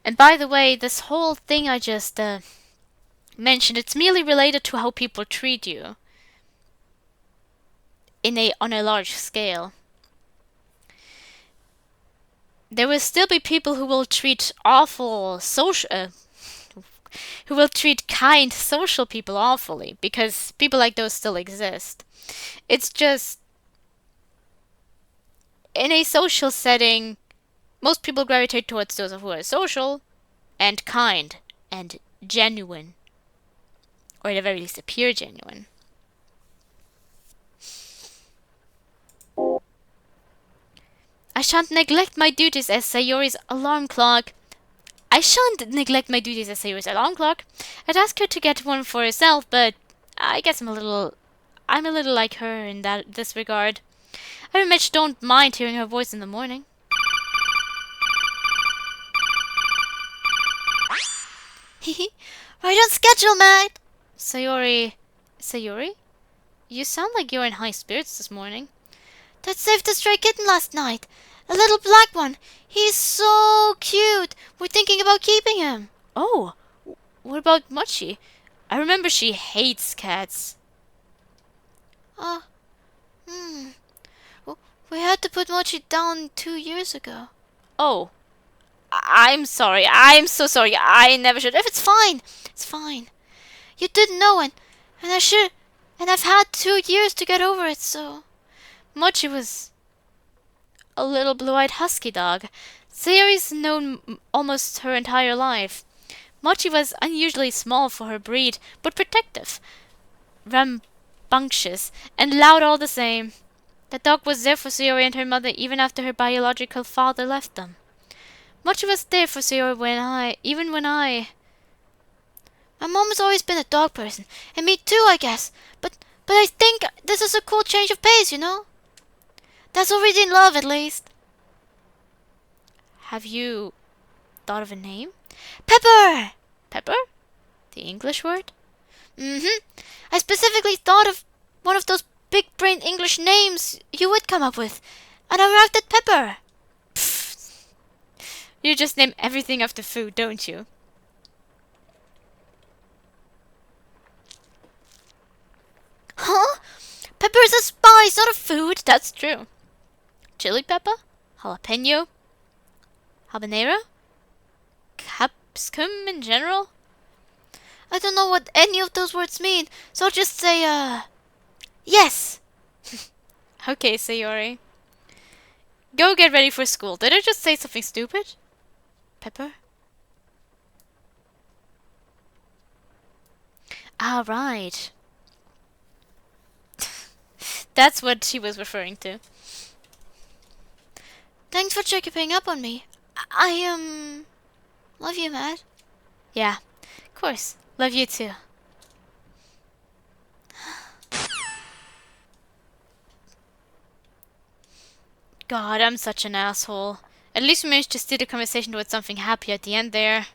And by the way, this whole thing I just mentioned, it's merely related to how people treat you on a large scale. There will still be people who will treat who will treat kind social people awfully, because people like those still exist. It's just, in a social setting, most people gravitate towards those who are social and kind and genuine, or at the very least appear genuine. I shan't neglect my duties as Sayori's alarm clock. I shan't neglect my duties as Sayori's alarm clock. I'd ask her to get one for herself, but I guess I'm a little like her in this regard. I very much don't mind hearing her voice in the morning. Hehe. Right on schedule, Matt. Sayori? You sound like you're in high spirits this morning. Dad saved a stray kitten last night. A little black one. He's so cute. We're thinking about keeping him. Oh, what about Mochi? I remember she hates cats. Uh, hmm. We had to put Mochi down 2 years ago. Oh, I'm sorry. I'm so sorry. I never should have. It's fine. It's fine. You didn't know, and I should, and I've had 2 years to get over it, so. Mochi was a little blue-eyed husky dog. Sayori's known almost her entire life. Mochi was unusually small for her breed, but protective, rambunctious, and loud all the same. The dog was there for Sayori and her mother even after her biological father left them. Mochi was there for Sayori even when I... My mom has always been a dog person, and me too, I guess. But I think this is a cool change of pace, you know? That's already in love, at least. Have you thought of a name? Pepper! Pepper? The English word? Mm-hmm. I specifically thought of one of those big-brain English names you would come up with, and I arrived at Pepper. Pfft. You just name everything after food, don't you? Huh? Pepper is a spice, not a food. That's true. Chili pepper? Jalapeno? Habanero? Capsicum in general? I don't know what any of those words mean, so I'll just say, yes! Okay, Sayori. Go get ready for school. Did I just say something stupid? Pepper? Ah, right. That's what she was referring to. Thanks for checking up on me. I love you, Matt. Yeah, of course. Love you too. God, I'm such an asshole. At least we managed to steer the conversation towards something happy at the end there.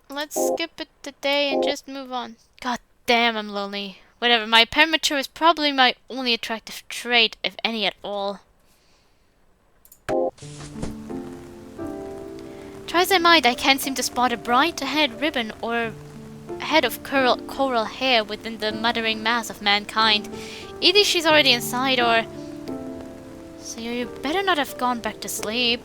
Let's skip it today and just move on. God damn, I'm lonely. Whatever, my premature is probably my only attractive trait, if any at all. Try as I might, I can't seem to spot a bright head ribbon or a head of coral hair within the muttering mass of mankind. Either she's already inside or... So you better not have gone back to sleep.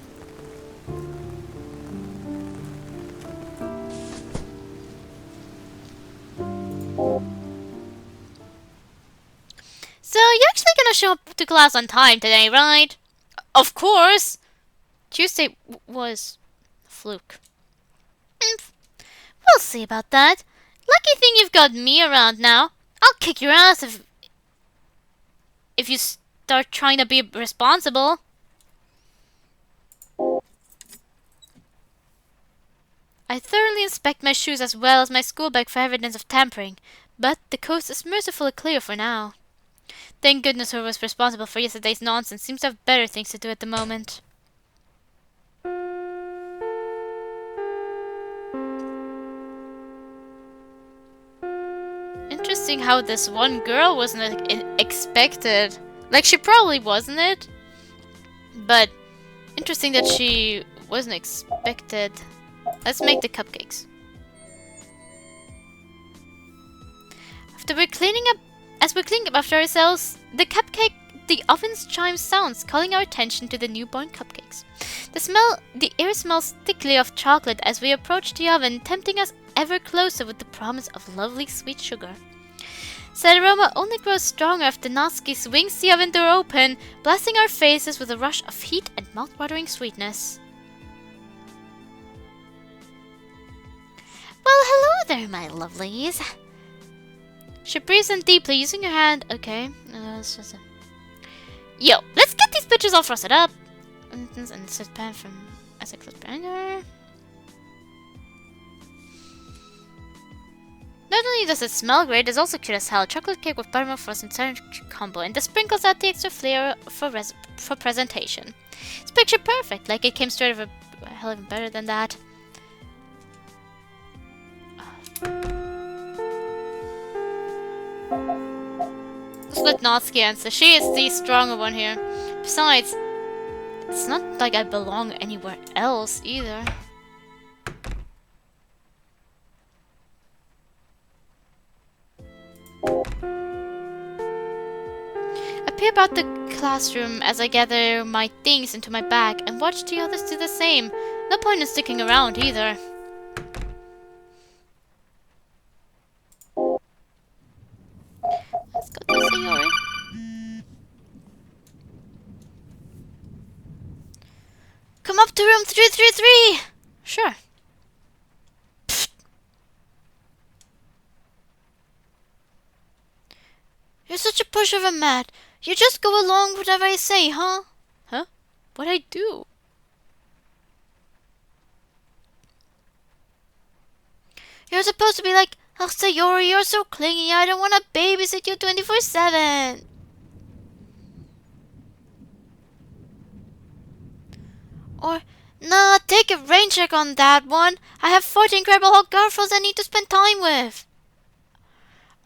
So you're actually gonna show up to class on time today, right? Of course! Tuesday was a fluke. We'll see about that. Lucky thing you've got me around now. I'll kick your ass if you start trying to be responsible. I thoroughly inspect my shoes as well as my school bag for evidence of tampering, but the coast is mercifully clear for now. Thank goodness whoever was responsible for yesterday's nonsense seems to have better things to do at the moment. Interesting how this one girl wasn't expected. Like, she probably wasn't it, But interesting that she wasn't expected. Let's make the cupcakes. As we're cleaning up after ourselves, the oven's chime sounds, calling our attention to the newborn cupcakes. The air smells thickly of chocolate as we approach the oven, tempting us ever closer with the promise of lovely sweet sugar. Said aroma only grows stronger after Natsuki swings the oven door open, blasting our faces with a rush of heat and mouth-watering sweetness. Well, hello there, my lovelies. She breathes in deeply, using her hand. Okay. Yo, let's get these bitches all frosted up. And sit pan from Essex Banger. Not only does it smell great, it's also cute as hell. Chocolate cake with buttermilk frozen combo, and the sprinkles add the extra flair for presentation. It's picture perfect, like it came straight of a hell even better than that. Let's let Natsuki answer. She is the stronger one here. Besides, it's not like I belong anywhere else either. I peer about the classroom as I gather my things into my bag and watch the others do the same. No point in sticking around either. Let's go to Sayori. Come up to room 333! Sure. Pfft. You're such a pushover, Matt. You just go along with whatever I say, huh? Huh? What'd I do? You're supposed to be like, oh, Sayori, you're so clingy. I don't want to babysit you 24/7. Or, nah, take a rain check on that one. I have 40 Incredible Hulk girlfriends I need to spend time with.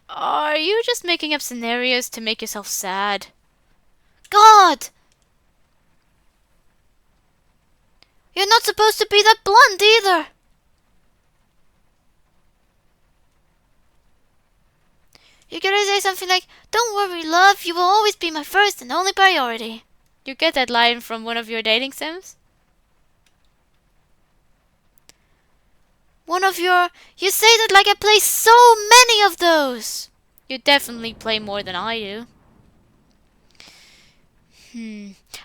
Are you just making up scenarios to make yourself sad? God! You're not supposed to be that blunt either. You gotta say something like, don't worry, love, you will always be my first and only priority. You get that line from one of your dating sims? You say that like I play so many of those. You definitely play more than I do.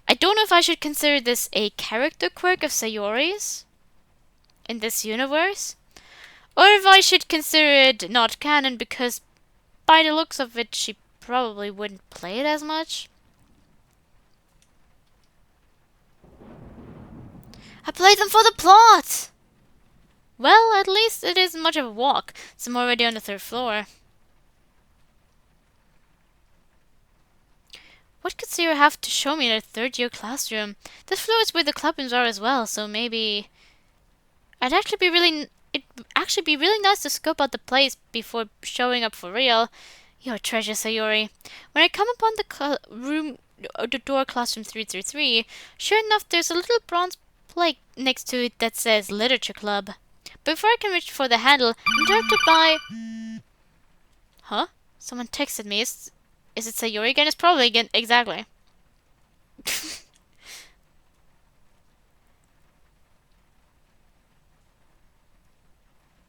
I don't know if I should consider this a character quirk of Sayori's in this universe, or if I should consider it not canon because by the looks of it, she probably wouldn't play it as much. I played them for the plot! Well, at least it isn't much of a walk, so I'm already on the 3rd floor. What could Sayori have to show me in her 3rd-year classroom? This floor is where the clubrooms are as well, so maybe... It'd actually be really nice to scope out the place before showing up for real. You're a treasure, Sayori. When I come upon the door classroom 333, sure enough there's a little bronze plate next to it that says Literature Club. Before I can reach for the handle, I'm interrupted by... Huh? Someone texted me. Is it Sayori again? It's probably again. Exactly.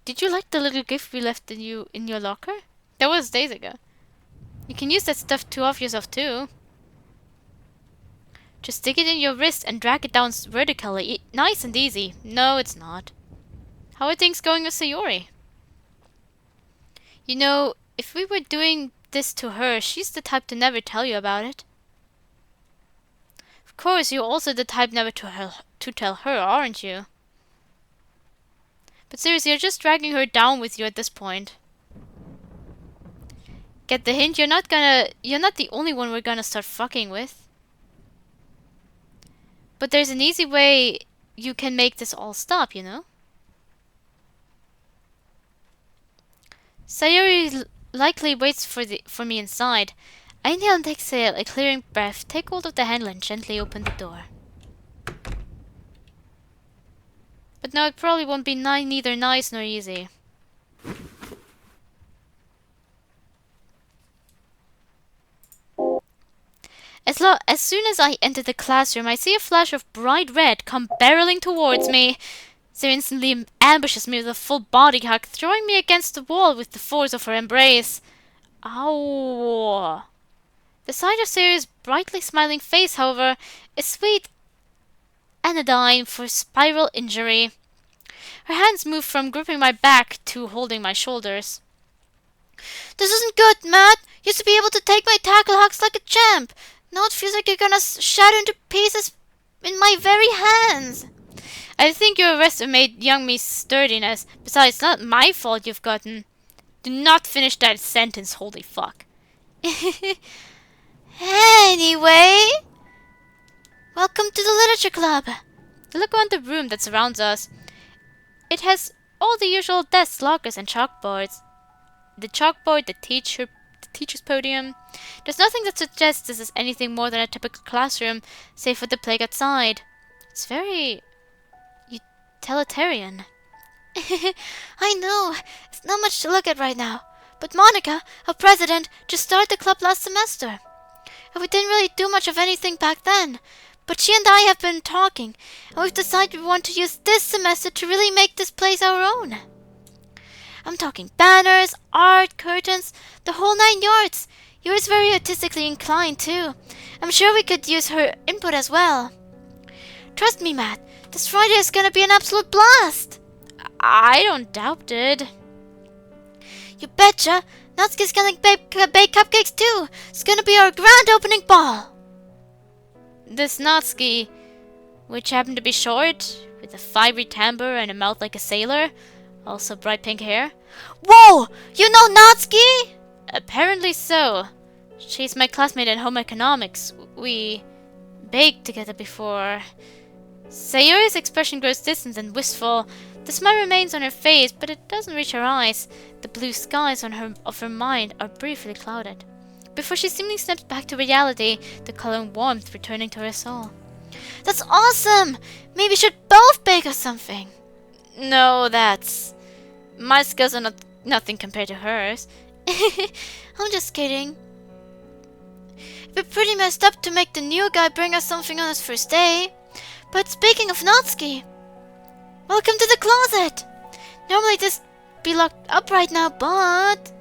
Did you like the little gift we left in your locker? That was days ago. You can use that stuff to off yourself too. Just stick it in your wrist and drag it down vertically. Nice and easy. No, it's not. How are things going with Sayori? You know, if we were doing this to her, she's the type to never tell you about it. Of course, you're also the type never to tell her, aren't you? But seriously, you're just dragging her down with you at this point. Get the hint? You're not the only one we're gonna start fucking with. But there's an easy way you can make this all stop, you know? Sayori likely waits for me inside. I inhale and exhale, a clearing breath, take hold of the handle and gently open the door. But no, it probably won't be neither nice nor easy. As soon as I enter the classroom, I see a flash of bright red come barreling towards me. Sayori instantly ambushes me with a full body hug, throwing me against the wall with the force of her embrace. Ow! The sight of Sayori's brightly smiling face, however, is sweet anodyne for spiral injury. Her hands move from gripping my back to holding my shoulders. This isn't good, Matt. You used to be able to take my tackle hugs like a champ. Now it feels like you're gonna shatter into pieces in my very hands. I think your arrest made young me's sturdiness. Besides, it's not my fault you've gotten. Do not finish that sentence, holy fuck. Anyway, welcome to the literature club. I look around the room that surrounds us. It has all the usual desks, lockers, and chalkboards. The chalkboard, the teacher's podium. There's nothing that suggests this is anything more than a typical classroom, save for the plague outside. It's very utilitarian. I know, it's not much to look at right now. But Monica, our president, just started the club last semester. And we didn't really do much of anything back then. But she and I have been talking, and we've decided we want to use this semester to really make this place our own. I'm talking banners, art, curtains, the whole 9 yards. Yours very artistically inclined, too. I'm sure we could use her input as well. Trust me, Matt, this Friday is gonna be an absolute blast. I don't doubt it. You betcha. Natsuki's gonna bake cupcakes, too. It's gonna be our grand opening ball. This Natsuki, which happened to be short, with a fiery timbre and a mouth like a sailor, also bright pink hair. Whoa! You know Natsuki? Apparently so. She's my classmate in home economics. We baked together before. Sayori's expression grows distant and wistful. The smile remains on her face, but it doesn't reach her eyes. The blue skies of her mind are briefly clouded, before she seemingly snaps back to reality, the color and warmth returning to her soul. That's awesome! Maybe we should both bake or something. No, my skills are nothing compared to hers. I'm just kidding. It'd be pretty messed up to make the new guy bring us something on his first day. But speaking of Natsuki, welcome to the closet! Normally this be locked up right now, but...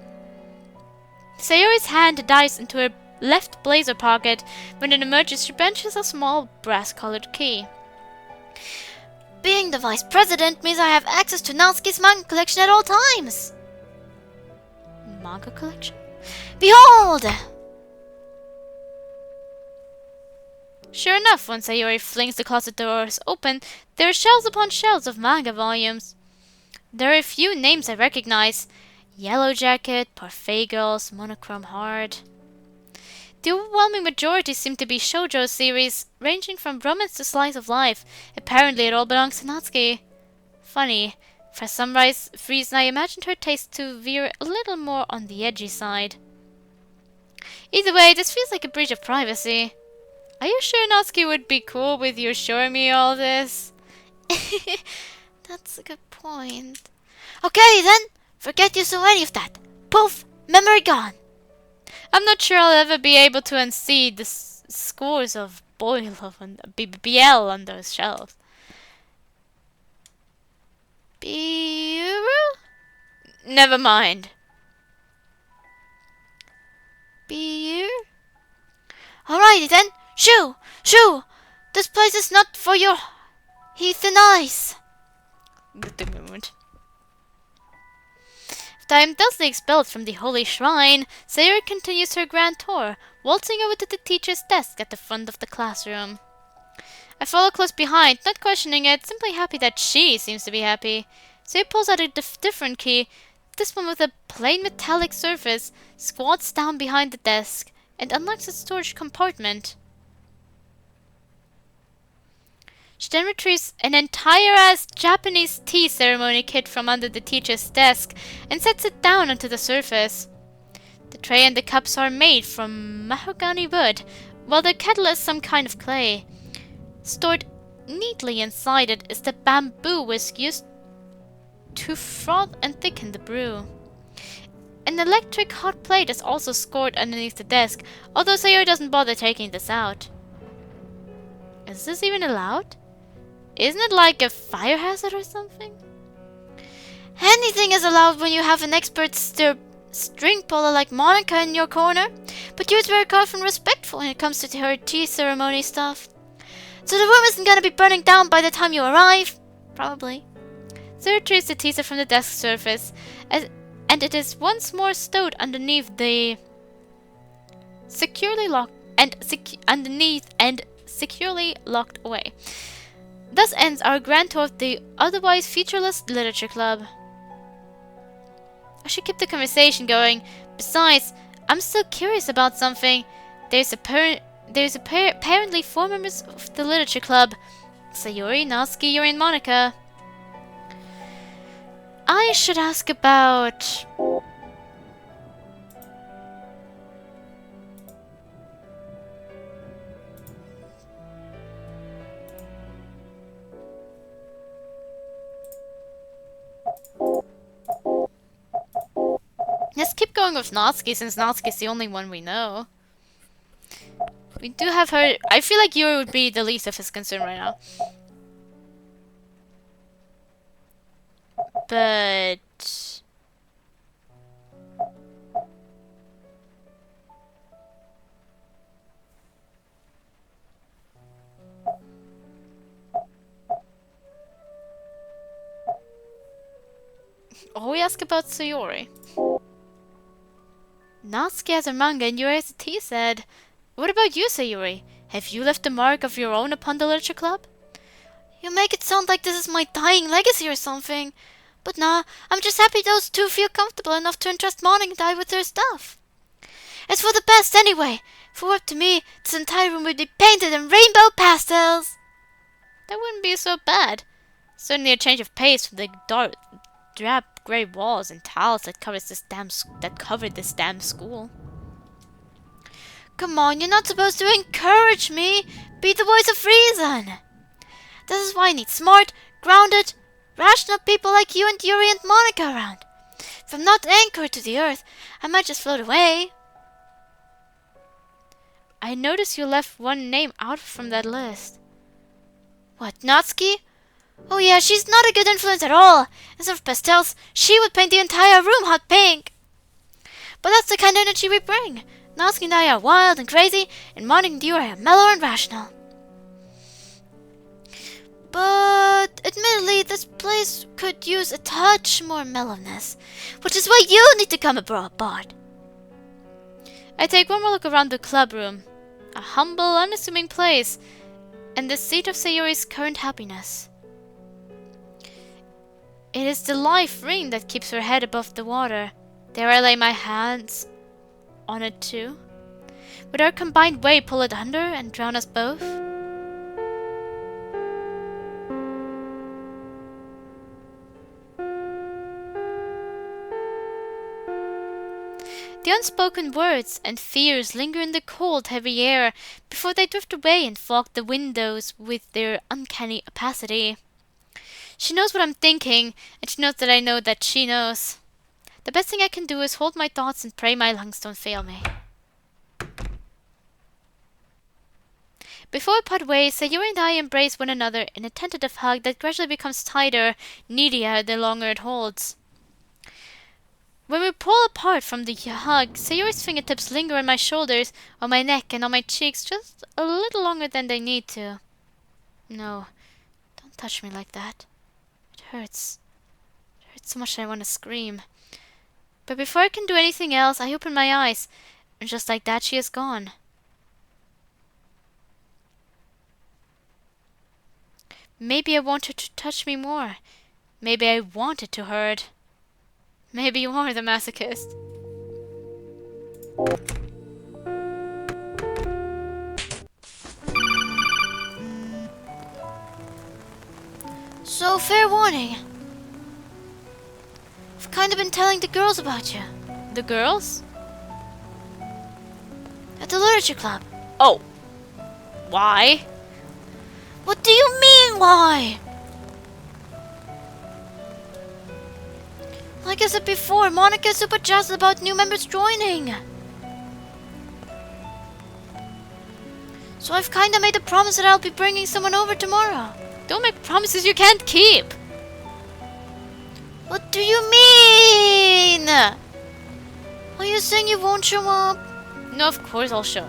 Sayori's hand dives into her left blazer pocket. When it emerges, she benches a small brass-colored key. Being the vice president means I have access to Natsuki's manga collection at all times. Manga collection? Behold! Sure enough, when Sayori flings the closet doors open, there are shelves upon shelves of manga volumes. There are a few names I recognize. Yellow Jacket, Parfait Girls, Monochrome Heart. The overwhelming majority seem to be shoujo series, ranging from romance to slice of life. Apparently it all belongs to Natsuki. Funny, for some reason I imagined her taste to veer a little more on the edgy side. Either way, this feels like a breach of privacy. Are you sure Natsuki would be cool with you showing me all this? That's a good point. Okay then, forget you saw any of that. Poof, memory gone. I'm not sure I'll ever be able to unsee the scores of BL on those shelves. Bureau? Never mind. Beer? Alrighty then. Shoo! Shoo! This place is not for your heathen eyes. Good moment. After I am thusly expelled from the holy shrine, Sayori continues her grand tour, waltzing over to the teacher's desk at the front of the classroom. I follow close behind, not questioning it, simply happy that she seems to be happy. Sayori pulls out a different key, this one with a plain metallic surface, squats down behind the desk, and unlocks its storage compartment. She then retrieves an entire-ass Japanese tea ceremony kit from under the teacher's desk and sets it down onto the surface. The tray and the cups are made from mahogany wood, while the kettle is some kind of clay, stored Neatly inside it is the bamboo whisk used to froth and thicken the brew. An electric hot plate is also scored underneath the desk, although Sayori doesn't bother taking this out. Is this even allowed? Isn't it like a fire hazard or something? Anything is allowed when you have an expert string puller like Monica in your corner, but you're very careful and respectful when it comes to her tea ceremony stuff. So the room isn't gonna be burning down by the time you arrive? Probably. So retrieves the teaser from the desk surface, and it is once more stowed underneath the securely locked securely locked away. Thus ends our grand tour of the otherwise featureless literature club. I should keep the conversation going. Besides, I'm still curious about something. There's apparently 4 members of the literature club: Sayori, Natsuki, Yuri, and Monica. I should ask about... Let's keep going with Natsuki, since Natsuki's the only one we know. We do have her... I feel like Yuri would be the least of his concern right now. But... oh, we ask about Sayori. Natsuki has a manga and Yuri has a tea set. What about you, Sayori? Have you left a mark of your own upon the literature club? You make it sound like this is my dying legacy or something. But nah, I'm just happy those two feel comfortable enough to entrust Monica and I with their stuff. It's for the best anyway. If it were up to me, this entire room would be painted in rainbow pastels. That wouldn't be so bad. Certainly a change of pace from the drab grey walls and tiles that covered this damn school. Come on, you're not supposed to encourage me. Be the voice of reason. This is why I need smart, grounded, rational people like you and Yuri and Monica around. If I'm not anchored to the earth, I might just float away. I noticed you left one name out from that list. What, Natsuki? Oh yeah, she's not a good influence at all. Instead of pastels, she would paint the entire room hot pink. But that's the kind of energy we bring. Natsuki and I are wild and crazy, and Monica and Yuri are mellow and rational. But admittedly, this place could use a touch more mellowness, which is why you need to come aboard. I take one more look around the club room. A humble, unassuming place, and the seat of Sayori's current happiness. It is the life ring that keeps her head above the water. Dare I lay my hands on it too? Would our combined weight pull it under and drown us both? The unspoken words and fears linger in the cold, heavy air before they drift away and fog the windows with their uncanny opacity. She knows what I'm thinking, and she knows that I know that she knows. The best thing I can do is hold my thoughts and pray my lungs don't fail me. Before we part ways, Sayori and I embrace one another in a tentative hug that gradually becomes tighter, needier the longer it holds. When we pull apart from the hug, Sayori's fingertips linger on my shoulders, on my neck, and on my cheeks just a little longer than they need to. No, don't touch me like that. It hurts. It hurts so much that I want to scream. But before I can do anything else, I open my eyes, and just like that, she is gone. Maybe I want her to touch me more. Maybe I want it to hurt. Maybe you are the masochist. So, fair warning. I've kind of been telling the girls about you. The girls? At the literature club. Oh. Why? What do you mean? Then why? Like I said before, Monica is super jazzed about new members joining. So I've kinda made a promise that I'll be bringing someone over tomorrow. Don't make promises you can't keep. What do you mean? Are you saying you won't show up? No, of course I'll show.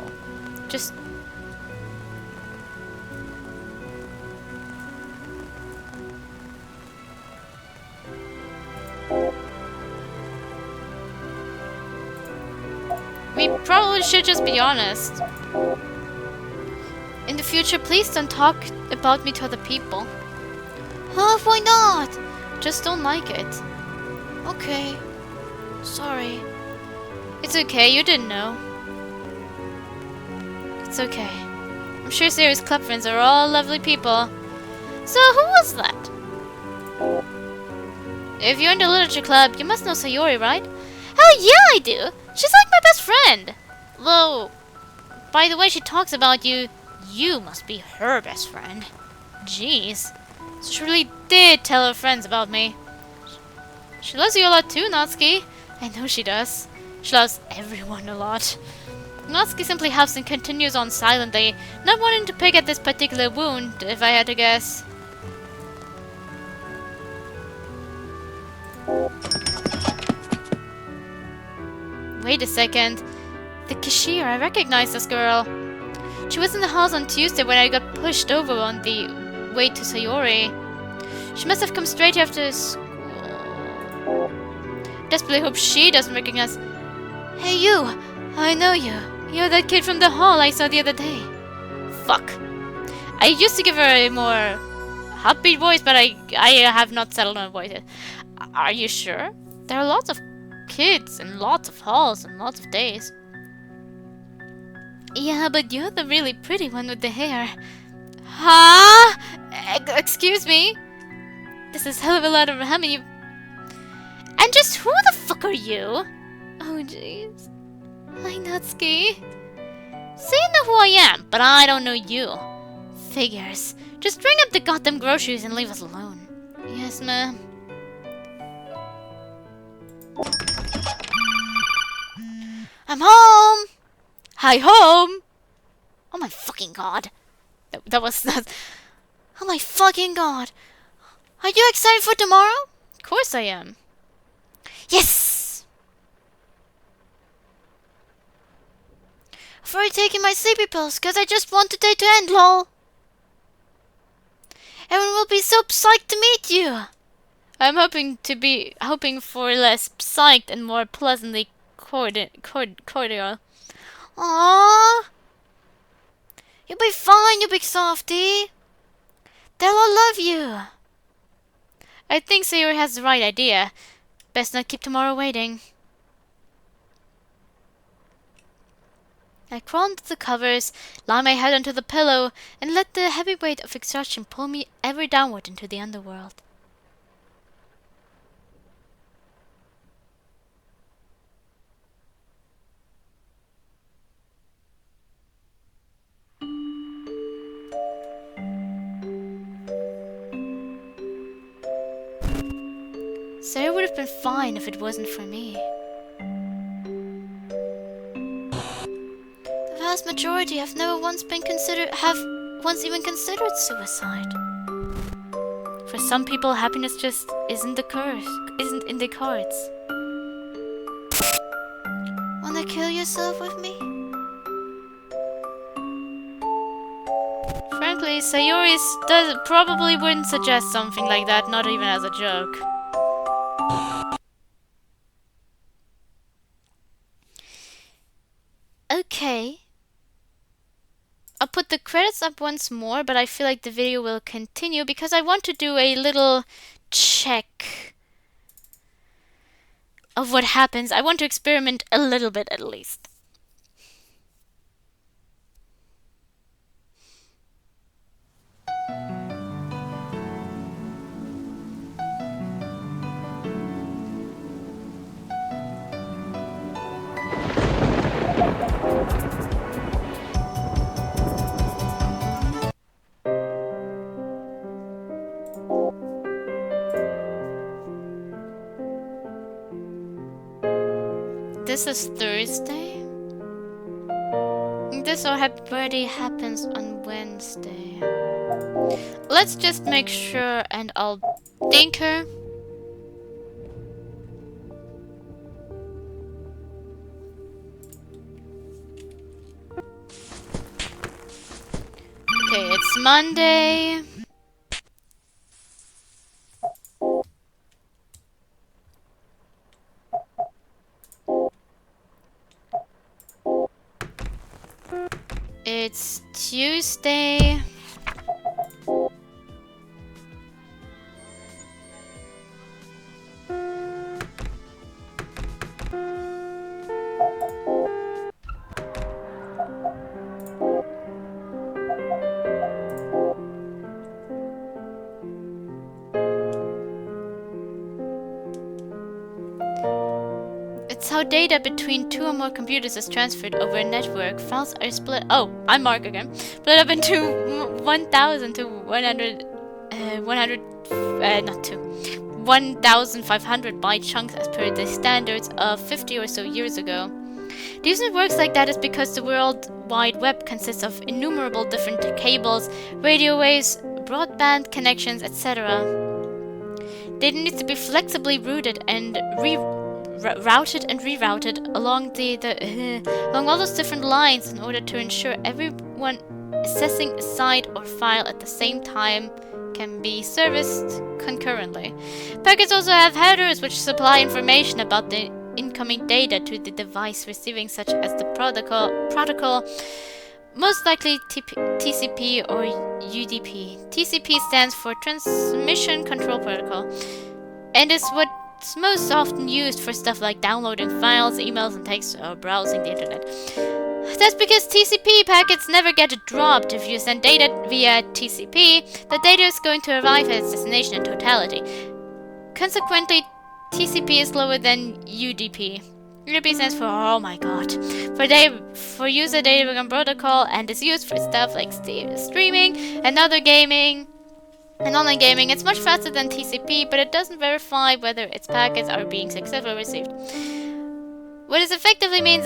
Just... we probably should just be honest. In the future, please don't talk about me to other people. Huh? Why not? Just don't like it. Okay. Sorry. It's okay, you didn't know. It's okay. I'm sure Sayori's club friends are all lovely people. So, who was that? If you're in the literature club, you must know Sayori, right? Hell yeah, I do! She's like my best friend! Though, by the way she talks about you, you must be her best friend. Jeez. So she really did tell her friends about me. She loves you a lot too, Natsuki. I know she does. She loves everyone a lot. Natsuki simply huffs and continues on silently, not wanting to pick at this particular wound, if I had to guess. Wait a second. The cashier, I recognize this girl. She was in the halls on Tuesday when I got pushed over on the way to Sayori. She must have come straight after school. Desperately hope she doesn't recognize. Hey you! I know you. You're that kid from the hall I saw the other day. Fuck. I used to give her a more upbeat voice, but I have not settled on a voice yet. Are you sure? There are lots of kids and lots of halls and lots of days. Yeah, but you're the really pretty one with the hair. Huh? Excuse me? This is hell of a lot of ramen. And just who the fuck are you? Oh jeez. Hi Natsuki. So you know who I am, but I don't know you. Figures. Just bring up the goddamn groceries and leave us alone. Yes, ma'am. I'm home! Hi, home! Oh my fucking god. That was... Oh my fucking god. Are you excited for tomorrow? Of course I am. Yes! I've already taken my sleepy pills, cause I just want the day to end, lol. Everyone will be so psyched to meet you. I'm hoping for less psyched and more pleasantly cordial. Aww. You'll be fine, you big softy. They'll all love you. I think Sayori has the right idea. Best not keep tomorrow waiting. I crawl under the covers, lie my head onto the pillow, and let the heavy weight of exhaustion pull me ever downward into the underworld. Sayori would have been fine if it wasn't for me. The vast majority have never once even considered suicide. For some people, happiness just isn't in the cards. Wanna kill yourself with me? Frankly, Sayori probably wouldn't suggest something like that, not even as a joke. Okay. I'll put the credits up once more, but I feel like the video will continue because I want to do a little check of what happens. I want to experiment a little bit at least. this is Thursday. This already happens on Wednesday. Let's just make sure and I'll thank her. Okay, it's Monday. It's Tuesday. It's how data between two or more computers is transferred over a network. Files are split. Oh, I'm Mark again. Split up into 1,000 to 100. 1,500 byte chunks as per the standards of 50 or so years ago. The reason it works like that is because the World Wide Web consists of innumerable different cables, radio waves, broadband connections, etc. Data needs to be flexibly routed and routed and rerouted along along all those different lines in order to ensure everyone accessing a site or file at the same time can be serviced concurrently. Packets also have headers which supply information about the incoming data to the device receiving, such as the protocol, most likely TCP or UDP. TCP stands for Transmission Control Protocol and is what's most often used for stuff like downloading files, emails, and text, or browsing the internet. That's because TCP packets never get dropped. If you send data via TCP, the data is going to arrive at its destination in totality. Consequently, TCP is slower than UDP. UDP stands for oh my god, for user data protocol, and is used for stuff like streaming and other gaming. And online gaming, it's much faster than TCP, but it doesn't verify whether its packets are being successfully received. What this effectively means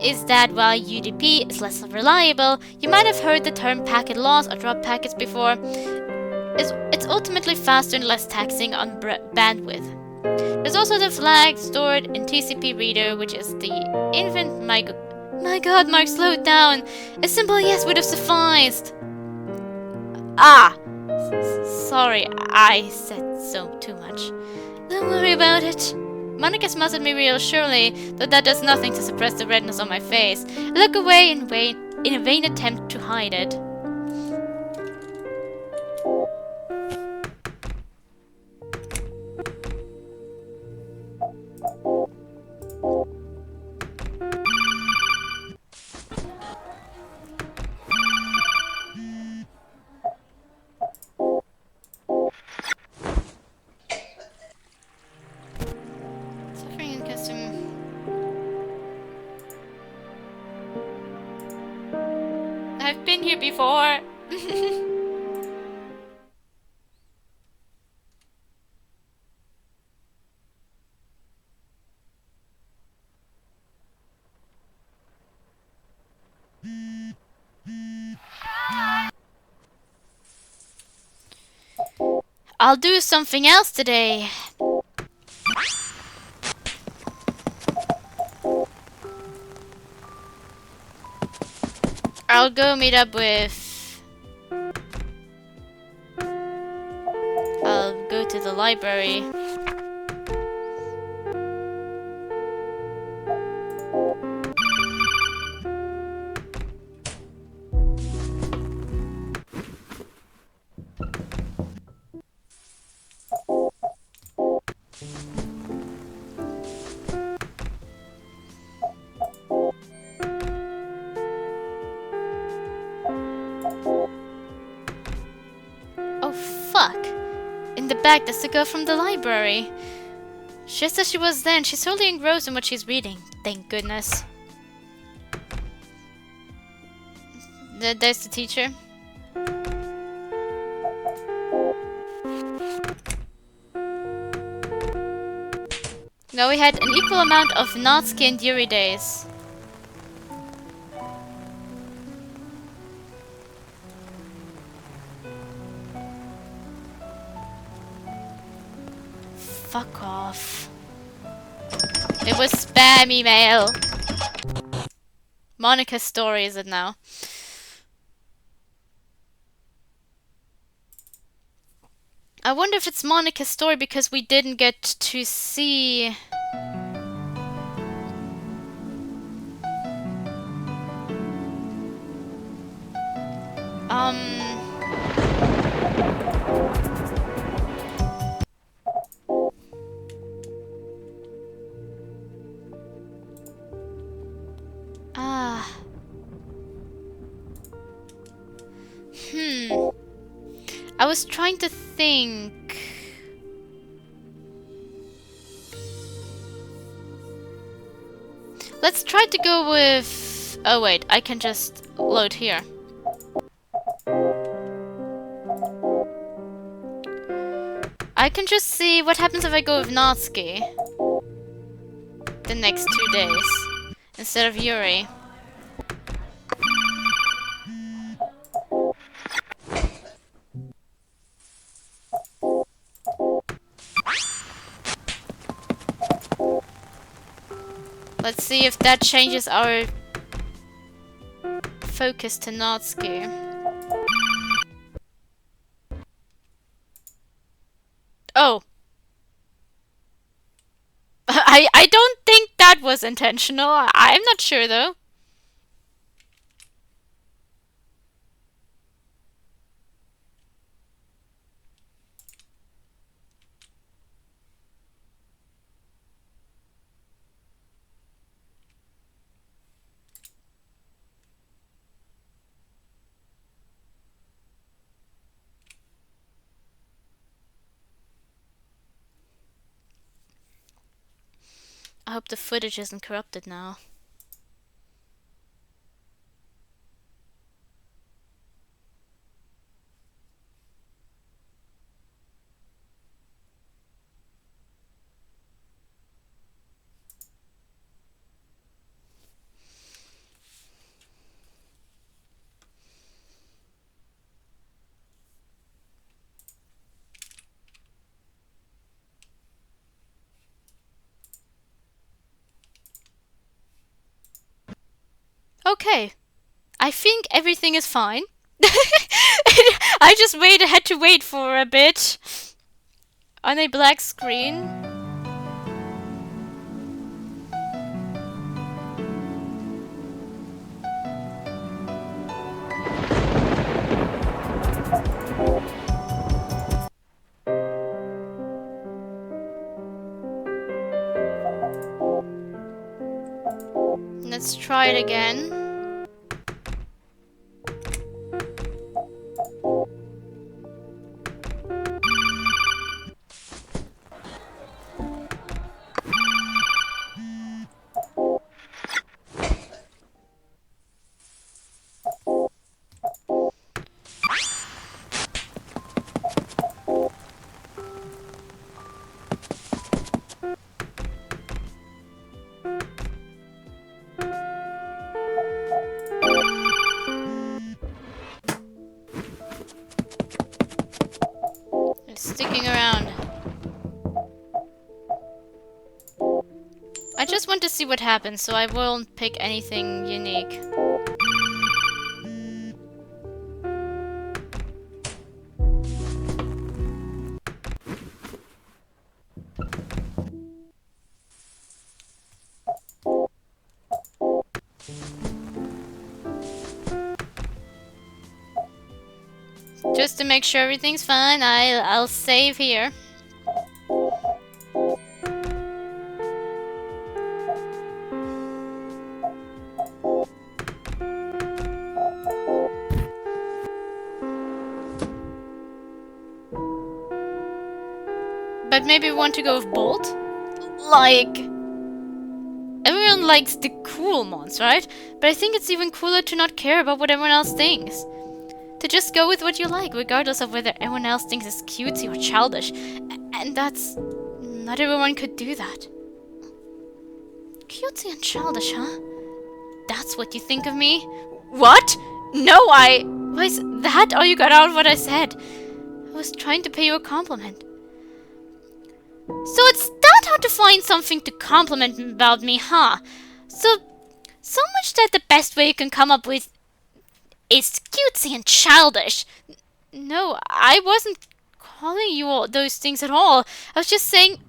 is that while UDP is less reliable, you might have heard the term packet loss or drop packets before. It's ultimately faster and less taxing on bandwidth. There's also the flag stored in TCP reader, which is the infant my god, Mark, slow down. A simple yes would have sufficed. Sorry, I said so too much. Don't worry about it. Monica's muzzled me real surely, though that does nothing to suppress the redness on my face. I look away in a vain attempt to hide it. I've been here before. I'll do something else today. I'll go meet up with... I'll go to the library. In the back, that's the girl from the library. Just as she was then, she's totally engrossed in what she's reading. Thank goodness. There's the teacher. Now we had an equal amount of Natsuki and Yuri days. Fuck off. It was spam email. Monica's story is it now? I wonder if it's Monica's story because we didn't get to see... I was trying to think... Let's try to go with... Oh wait, I can just load here. I can just see what happens if I go with Natsuki the next 2 days instead of Yuri. Let's see if that changes our focus to Natsuki. Oh. I don't think that was intentional. I'm not sure though. I hope the footage isn't corrupted now. Okay. I think everything is fine. I just had to wait for a bit on a black screen. Let's try it again. Sticking around. I just want to see what happens, so I won't pick anything unique. Just to make sure everything's fine, I'll save here. But maybe we want to go with Bolt? Like... Everyone likes the cool mons, right? But I think it's even cooler to not care about what everyone else thinks. To just go with what you like, regardless of whether everyone else thinks it's cutesy or childish. And that's... Not everyone could do that. Cutesy and childish, huh? That's what you think of me? What? No, why is that all you got out of what I said? I was trying to pay you a compliment. So it's that hard to find something to compliment about me, huh? So much that the best way you can come up with is cutesy and childish. No, I wasn't calling you all those things at all. I was just saying...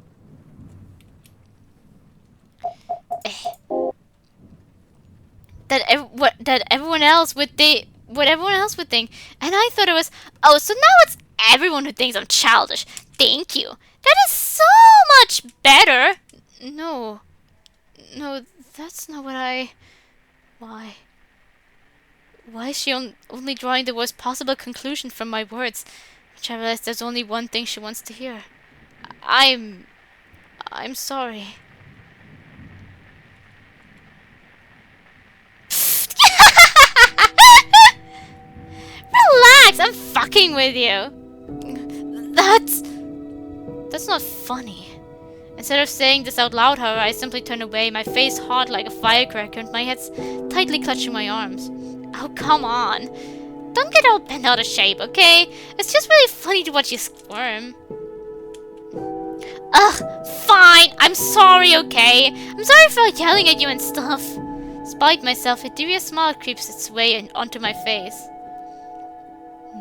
that everyone else would think, what everyone else would think, and I thought it was, oh, so now it's everyone who thinks I'm childish. Thank you. That is so much better. No, that's not what I. Why is she only drawing the worst possible conclusion from my words? Which I realize there's only one thing she wants to hear. I'm sorry. Relax, I'm fucking with you. That's not funny. Instead of saying this out loud, however, I simply turned away, my face hot like a firecracker and my head tightly clutching my arms. Oh, come on. Don't get all bent out of shape, okay? It's just really funny to watch you squirm. Ugh, fine. I'm sorry, okay? I'm sorry for yelling at you and stuff. Despite myself, a devious smile creeps its way onto my face.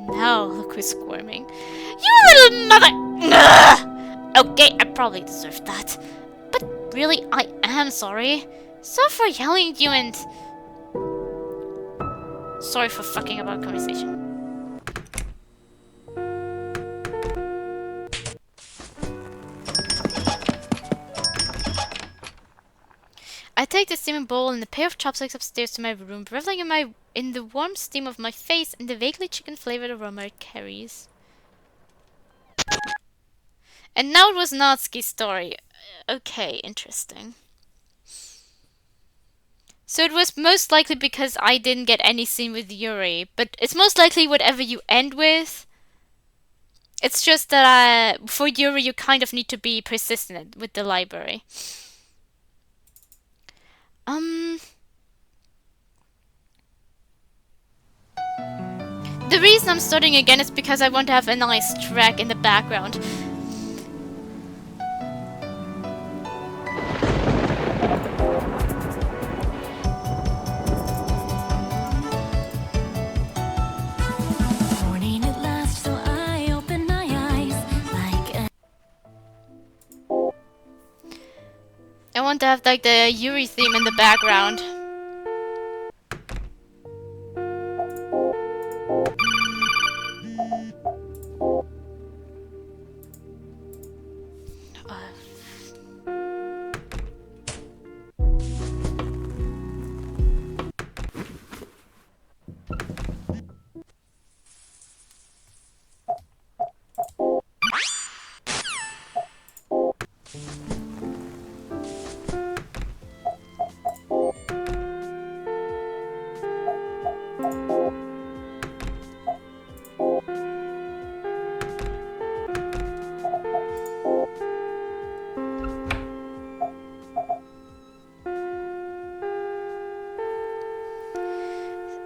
Now look who's squirming. You little mother... Ugh! Okay, I probably deserved that. But really, I am sorry. Sorry for yelling at you and... sorry for fucking up our conversation. I take the steaming bowl and a pair of chopsticks upstairs to my room, reveling in the warm steam of my face and the vaguely chicken-flavored aroma it carries. And now it was Natsuki's story. Okay, interesting. So it was most likely because I didn't get any scene with Yuri, but it's most likely whatever you end with. It's just that for Yuri you kind of need to be persistent with the library. The reason I'm starting again is because I want to have a nice track in the background. Morning at last, so I open my eyes like a... I want to have like the Yuri theme in the background.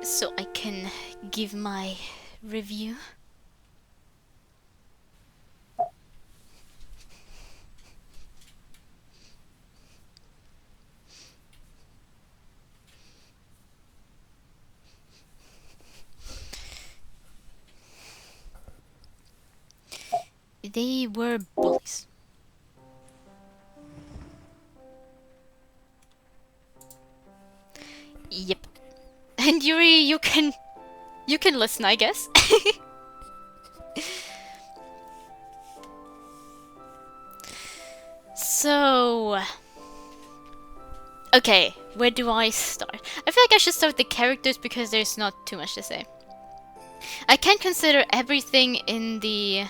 So I can give my review. They were bullies. Yep. And Yuri, you can listen, I guess. So, okay, where do I start? I feel like I should start with the characters because there's not too much to say. I can't consider everything in the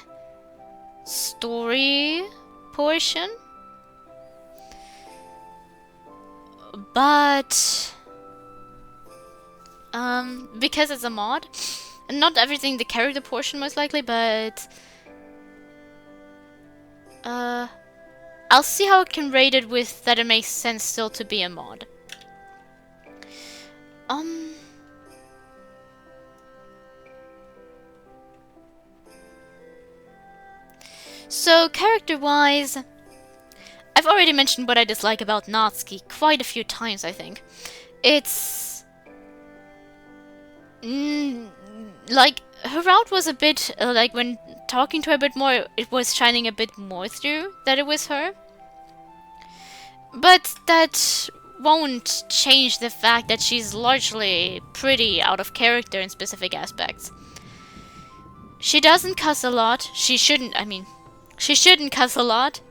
story portion, but because it's a mod, and not everything the character portion most likely, but I'll see how I can rate it with that it makes sense still to be a mod. So character-wise, I've already mentioned what I dislike about Natsuki quite a few times, I think. It's... like, her route was a bit, like, when talking to her a bit more, it was shining a bit more through that it was her. But that won't change the fact that she's largely pretty out of character in specific aspects. She doesn't cuss a lot. She shouldn't cuss a lot.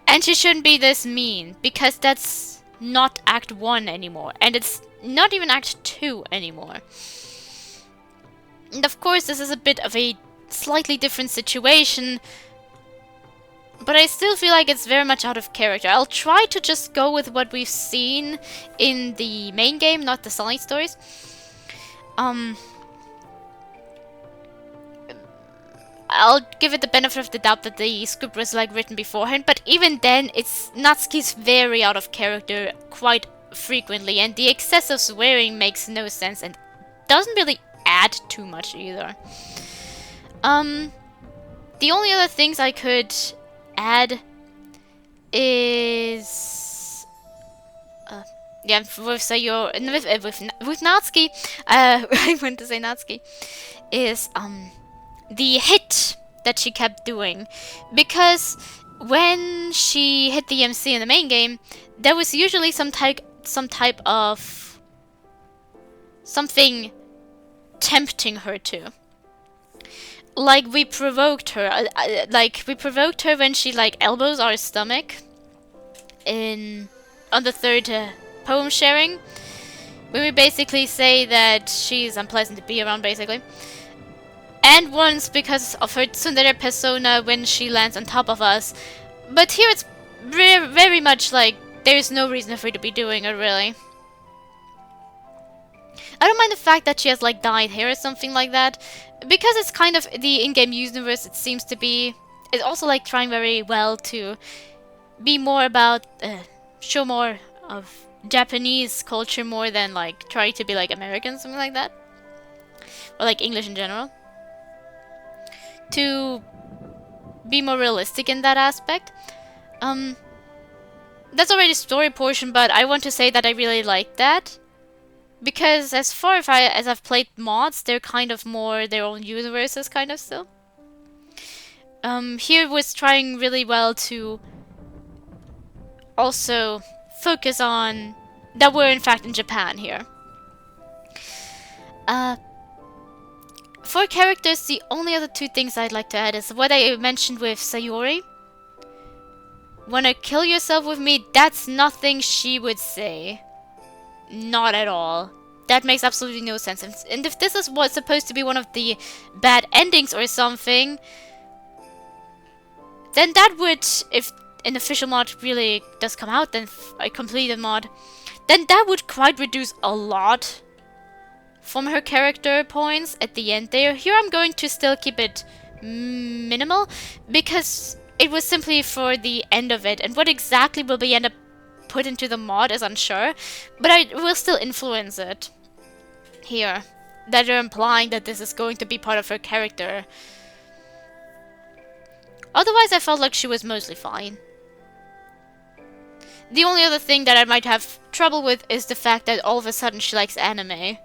And she shouldn't be this mean, because that's not Act 1 anymore. And it's not even Act 2 anymore. And of course, this is a bit of a slightly different situation, but I still feel like it's very much out of character. I'll try to just go with what we've seen in the main game, not the side stories. I'll give it the benefit of the doubt that the script was like written beforehand, but even then, Natsuki's very out of character quite frequently, and the excessive swearing makes no sense and doesn't really add too much either. The only other things I could add is yeah, with Sayori, with Natsuki, I went to say Natsuki, is the hit that she kept doing, because when she hit the MC in the main game, there was usually some type of something tempting her to. Like, we provoked her. When she, like, elbows our stomach on the third poem sharing, when we basically say that she's unpleasant to be around, basically. And once because of her tsundere persona when she lands on top of us. But here it's very much like there's no reason for her to be doing it, really. I don't mind the fact that she has, like, dyed hair or something like that, because it's kind of the in-game universe. It seems to be, it's also, like, trying very well to be more about, show more of Japanese culture more than, like, try to be like American, something like that, or like English in general, to be more realistic in that aspect. That's already story portion, but I want to say that I really like that. Because as far as I've played mods, they're kind of more their own universes, kind of still. Here was trying really well to also focus on that we're in fact in Japan here. For characters, the only other two things I'd like to add is what I mentioned with Sayori. Wanna kill yourself with me? That's nothing she would say. Not at all. That makes absolutely no sense. And if this is what's supposed to be one of the bad endings or something, then that would, if an official mod really does come out, then a completed mod, then that would quite reduce a lot from her character points at the end there. Here I'm going to still keep it minimal, because it was simply for the end of it, and what exactly will be end up put into the mod is unsure, but I will still influence it here, that you're implying that this is going to be part of her character. Otherwise, I felt like she was mostly fine. The only other thing that I might have trouble with is the fact that all of a sudden she likes anime.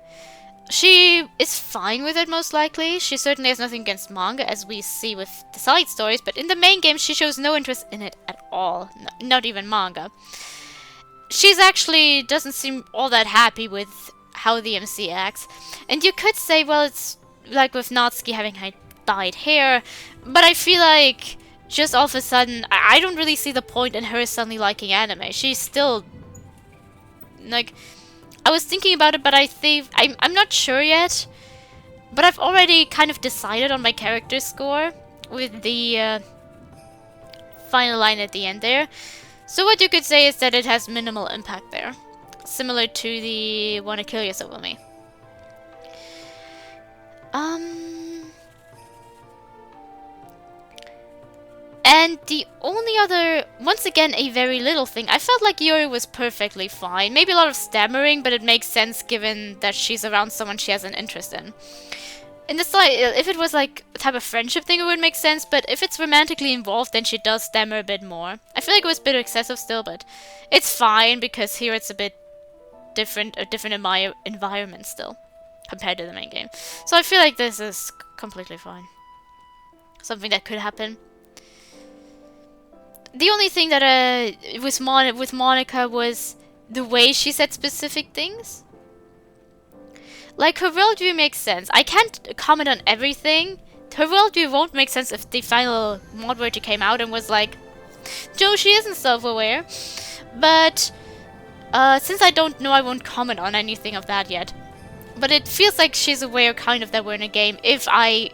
She is fine with it, most likely. She certainly has nothing against manga, as we see with the side stories, but in the main game she shows no interest in it at all, not even manga. She's actually doesn't seem all that happy with how the MC acts. And you could say, well, it's like with Natsuki having dyed hair, but I feel like just all of a sudden, I don't really see the point in her suddenly liking anime. She's still, like, I was thinking about it, but I think, I'm not sure yet, but I've already kind of decided on my character score with the final line at the end there. So what you could say is that it has minimal impact there. Similar to the wanna kill yourself with me. And the only other, once again, a very little thing, I felt like Yuri was perfectly fine. Maybe a lot of stammering, but it makes sense given that she's around someone she has an interest in. In this, like, if it was like a type of friendship thing, it would make sense, but if it's romantically involved, then she does stammer a bit more. I feel like it was a bit excessive still, but it's fine, because here it's a bit different, a different environment still, compared to the main game. So I feel like this is completely fine. Something that could happen. The only thing that with Monica was the way she said specific things. Like, her worldview makes sense. I can't comment on everything. Her worldview won't make sense if the final mod version came out and was like, Joe, she isn't self-aware. But since I don't know, I won't comment on anything of that yet. But it feels like she's aware kind of that we're in a game if I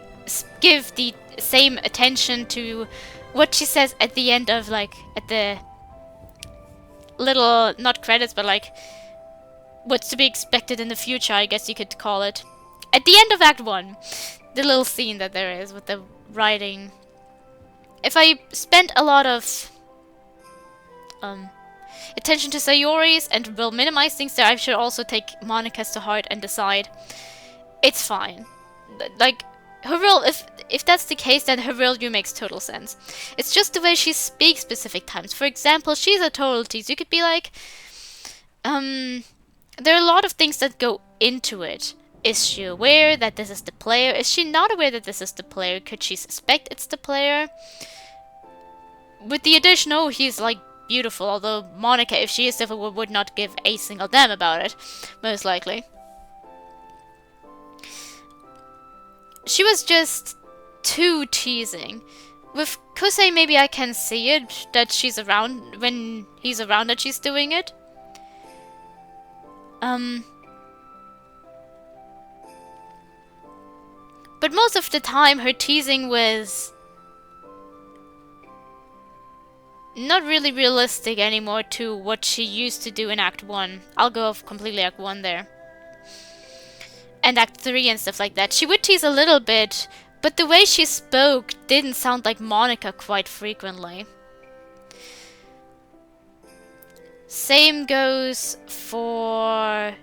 give the same attention to what she says at the end of, like, at the little, not credits, but like what's to be expected in the future, I guess you could call it. At the end of Act 1, the little scene that there is with the writing. If I spent a lot of attention to Sayori's and will minimize things there, I should also take Monica's to heart and decide it's fine. Like, her role, if that's the case, then her worldview makes total sense. It's just the way she speaks specific times. For example, she's a total tease. You could be like, there are a lot of things that go into it. Is she aware that this is the player? Is she not aware that this is the player? Could she suspect it's the player? With the addition, oh, he's like beautiful, although Monica, if she is difficult, would not give a single damn about it, most likely. She was just too teasing. With Kusei, maybe I can see it, that she's around, when he's around that she's doing it. But most of the time, her teasing was not really realistic anymore to what she used to do in Act 1. I'll go off completely Act 1 there. And Act 3 and stuff like that. She would tease a little bit, but the way she spoke didn't sound like Monica quite frequently. Same goes for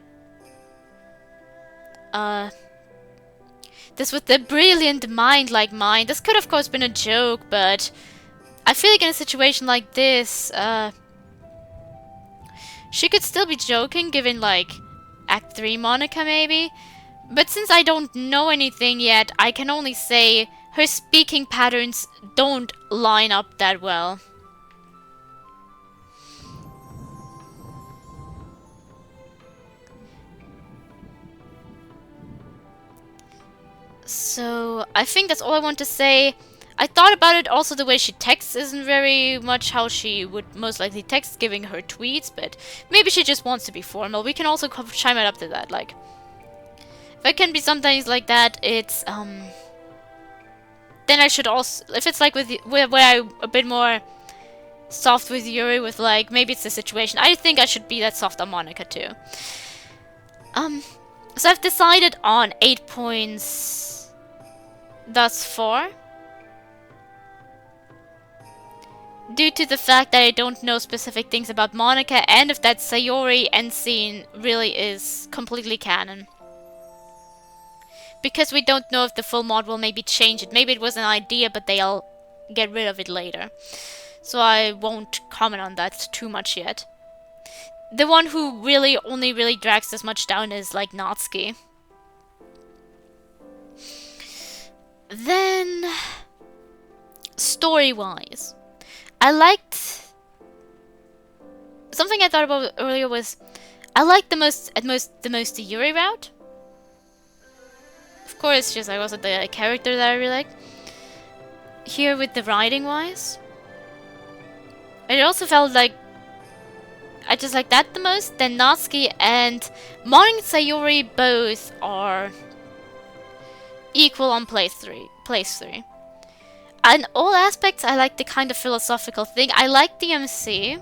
this with the brilliant mind like mine. This could of course been a joke, but I feel like in a situation like this, she could still be joking, given like Act 3 Monica maybe. But since I don't know anything yet, I can only say her speaking patterns don't line up that well. So, I think that's all I want to say. I thought about it, also the way she texts isn't very much how she would most likely text giving her tweets, but maybe she just wants to be formal. We can also chime it up to that, like, if I can be sometimes like that, it's, then I should also, if it's like where I'm a bit more soft with Yuri, with like, maybe it's the situation, I think I should be that soft on Monica too. So I've decided on 8 points thus far. Due to the fact that I don't know specific things about Monica, and if that Sayori end scene really is completely canon. Because we don't know if the full mod will maybe change it. Maybe it was an idea, but they'll get rid of it later. So I won't comment on that too much yet. The one who only really drags this much down is like Natsuki. Then, story-wise, I liked, something I thought about earlier was, I liked the most the Yuri route. Of course, just I wasn't the character that I really like. Here with the writing-wise, it also felt like I just like that the most. Then Natsuki and Mon and Sayori both are equal on place 3. In all aspects, I like the kind of philosophical thing. I like the MC.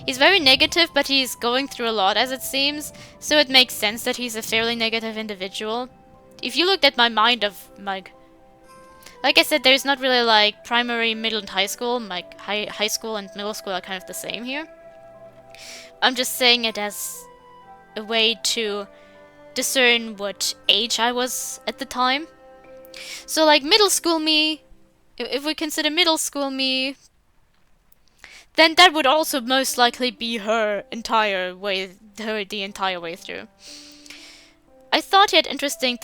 He's very negative, but he's going through a lot, as it seems. So it makes sense that he's a fairly negative individual. If you looked at my mind of, like, Like I said, there's not really like primary, middle, and high school. Like high school and middle school are kind of the same here. I'm just saying it as a way to discern what age I was at the time. So like middle school me, if we consider middle school me, then that would also most likely be her the entire way through. I thought he had interesting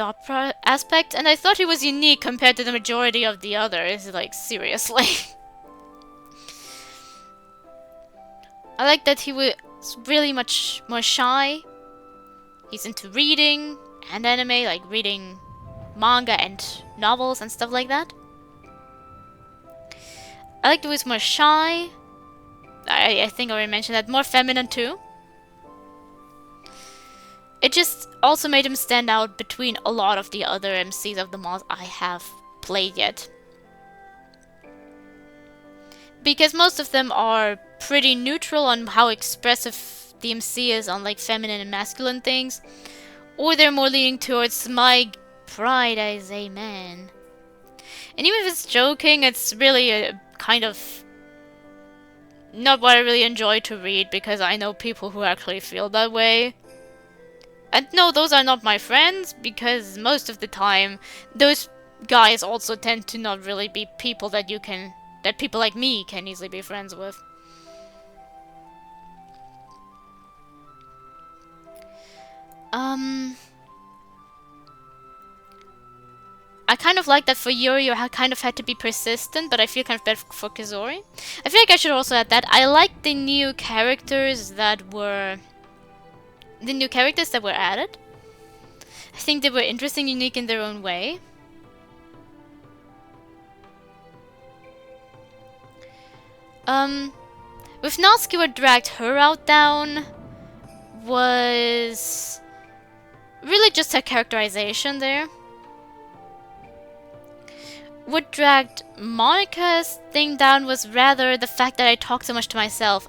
aspects, and I thought he was unique compared to the majority of the others. Like seriously, I like that he was really much more shy. He's into reading and anime, like reading manga and novels and stuff like that. I liked he was more shy. I think I already mentioned that. More feminine too. It just also made him stand out between a lot of the other MCs of the mods I have played yet. Because most of them are pretty neutral on how expressive the MC is on like feminine and masculine things. Or they're more leaning towards my pride as a man. And even if it's joking, it's really a kind of not what I really enjoy to read, because I know people who actually feel that way. And no, those are not my friends, because most of the time, those guys also tend to not really be people that people like me can easily be friends with. I kind of like that for Yuri you kind of had to be persistent, but I feel kind of bad for Kizori. I feel like I should also add that I like the new characters that were added. I think they were interesting, unique in their own way. With Natsuki, what dragged her out down was really just her characterization there. What dragged Monica's thing down was rather the fact that I talked so much to myself.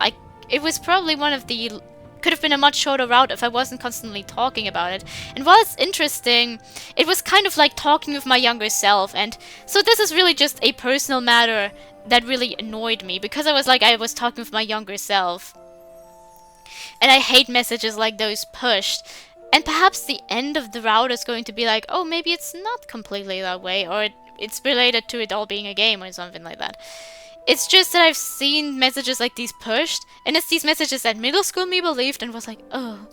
It was probably could have been a much shorter route if I wasn't constantly talking about it. And while it's interesting, it was kind of like talking with my younger self, and so this is really just a personal matter that really annoyed me, because I was talking with my younger self. And I hate messages like those pushed. And perhaps the end of the route is going to be like, oh, maybe it's not completely that way, or it's related to it all being a game or something like that. It's just that I've seen messages like these pushed, and it's these messages that middle school me believed and was like, oh,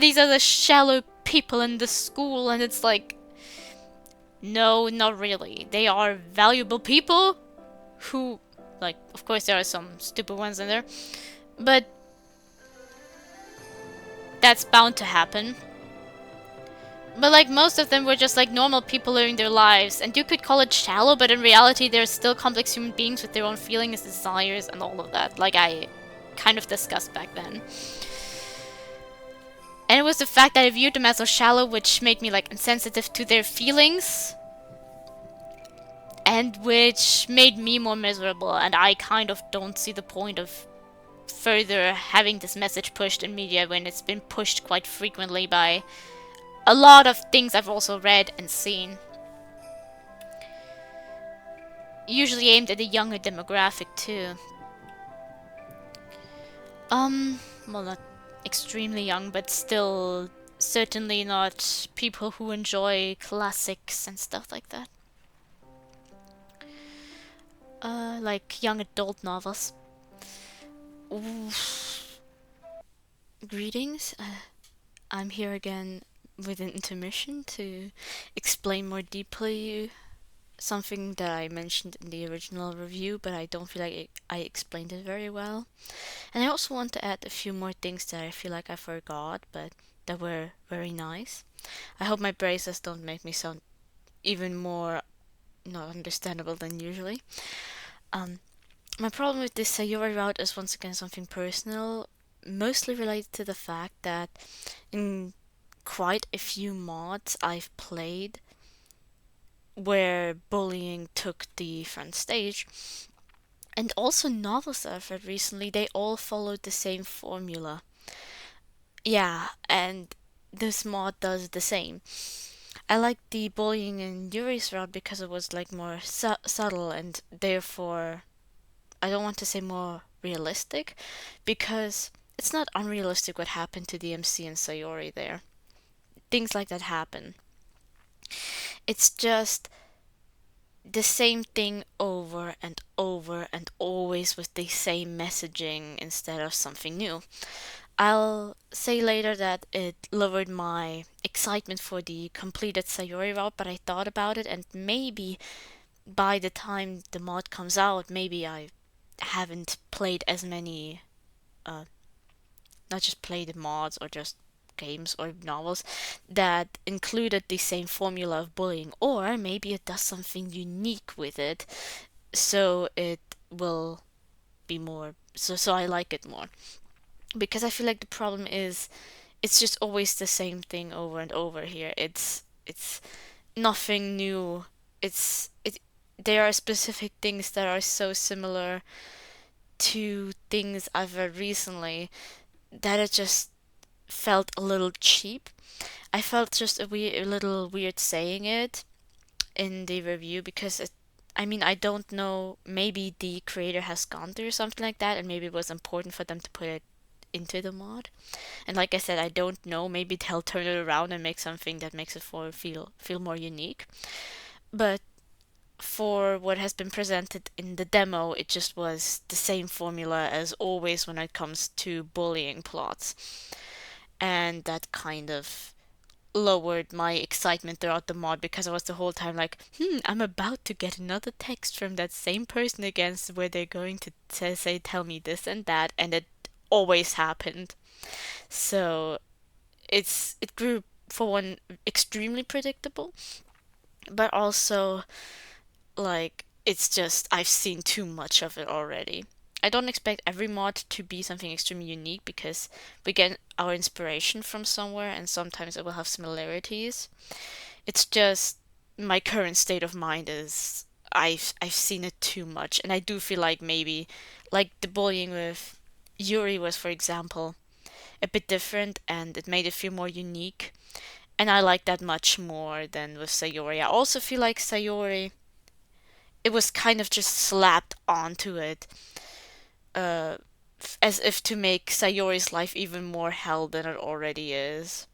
these are the shallow people in the school, and it's like, no, not really. They are valuable people who, like, of course there are some stupid ones in there, but that's bound to happen. But like most of them were just like normal people living their lives, and you could call it shallow, but in reality they're still complex human beings with their own feelings, desires, and all of that, like I kind of discussed back then. And it was the fact that I viewed them as so shallow which made me like insensitive to their feelings, and which made me more miserable, and I kind of don't see the point of further having this message pushed in media when it's been pushed quite frequently by a lot of things I've also read and seen. Usually aimed at a younger demographic too. Well, not extremely young, but still certainly not people who enjoy classics and stuff like that. Like young adult novels. Oof. Greetings. I'm here again with an intermission to explain more deeply something that I mentioned in the original review, but I don't feel like I explained it very well. And I also want to add a few more things that I feel like I forgot, but that were very nice. I hope my braces don't make me sound even more not understandable than usually. My problem with this Sayori route is once again something personal, mostly related to the fact that in quite a few mods I've played where bullying took the front stage, and also novels that I've read recently, they all followed the same formula. Yeah, and this mod does the same. I liked the bullying in Yuri's route because it was like more subtle and therefore I don't want to say more realistic because it's not unrealistic what happened to the MC and Sayori there. Things like that happen. It's just the same thing over and over and always with the same messaging instead of something new. I'll say later that it lowered my excitement for the completed Sayori route, but I thought about it and maybe by the time the mod comes out, maybe I haven't played as many, not just played the mods or just games or novels that included the same formula of bullying, or maybe it does something unique with it, so it will be more. So I like it more because I feel like the problem is it's just always the same thing over and over here. It's nothing new. It there are specific things that are so similar to things I've read recently that it just felt a little cheap. I felt just a little weird saying it in the review because I mean, I don't know. Maybe the creator has gone through something like that, and maybe it was important for them to put it into the mod. And like I said, I don't know. Maybe they'll turn it around and make something that makes it feel more unique. But for what has been presented in the demo, it just was the same formula as always when it comes to bullying plots. And that kind of lowered my excitement throughout the mod because I was the whole time like, I'm about to get another text from that same person again where they're going to say, tell me this and that, and it always happened. So it grew for one extremely predictable, but also like it's just I've seen too much of it already. I don't expect every mod to be something extremely unique because we get our inspiration from somewhere and sometimes it will have similarities. It's just my current state of mind is I've seen it too much and I do feel like maybe like the bullying with Yuri was for example a bit different and it made it feel more unique and I like that much more than with Sayori. I also feel like Sayori it was kind of just slapped onto it, uh, as if to make Sayori's life even more hell than it already is.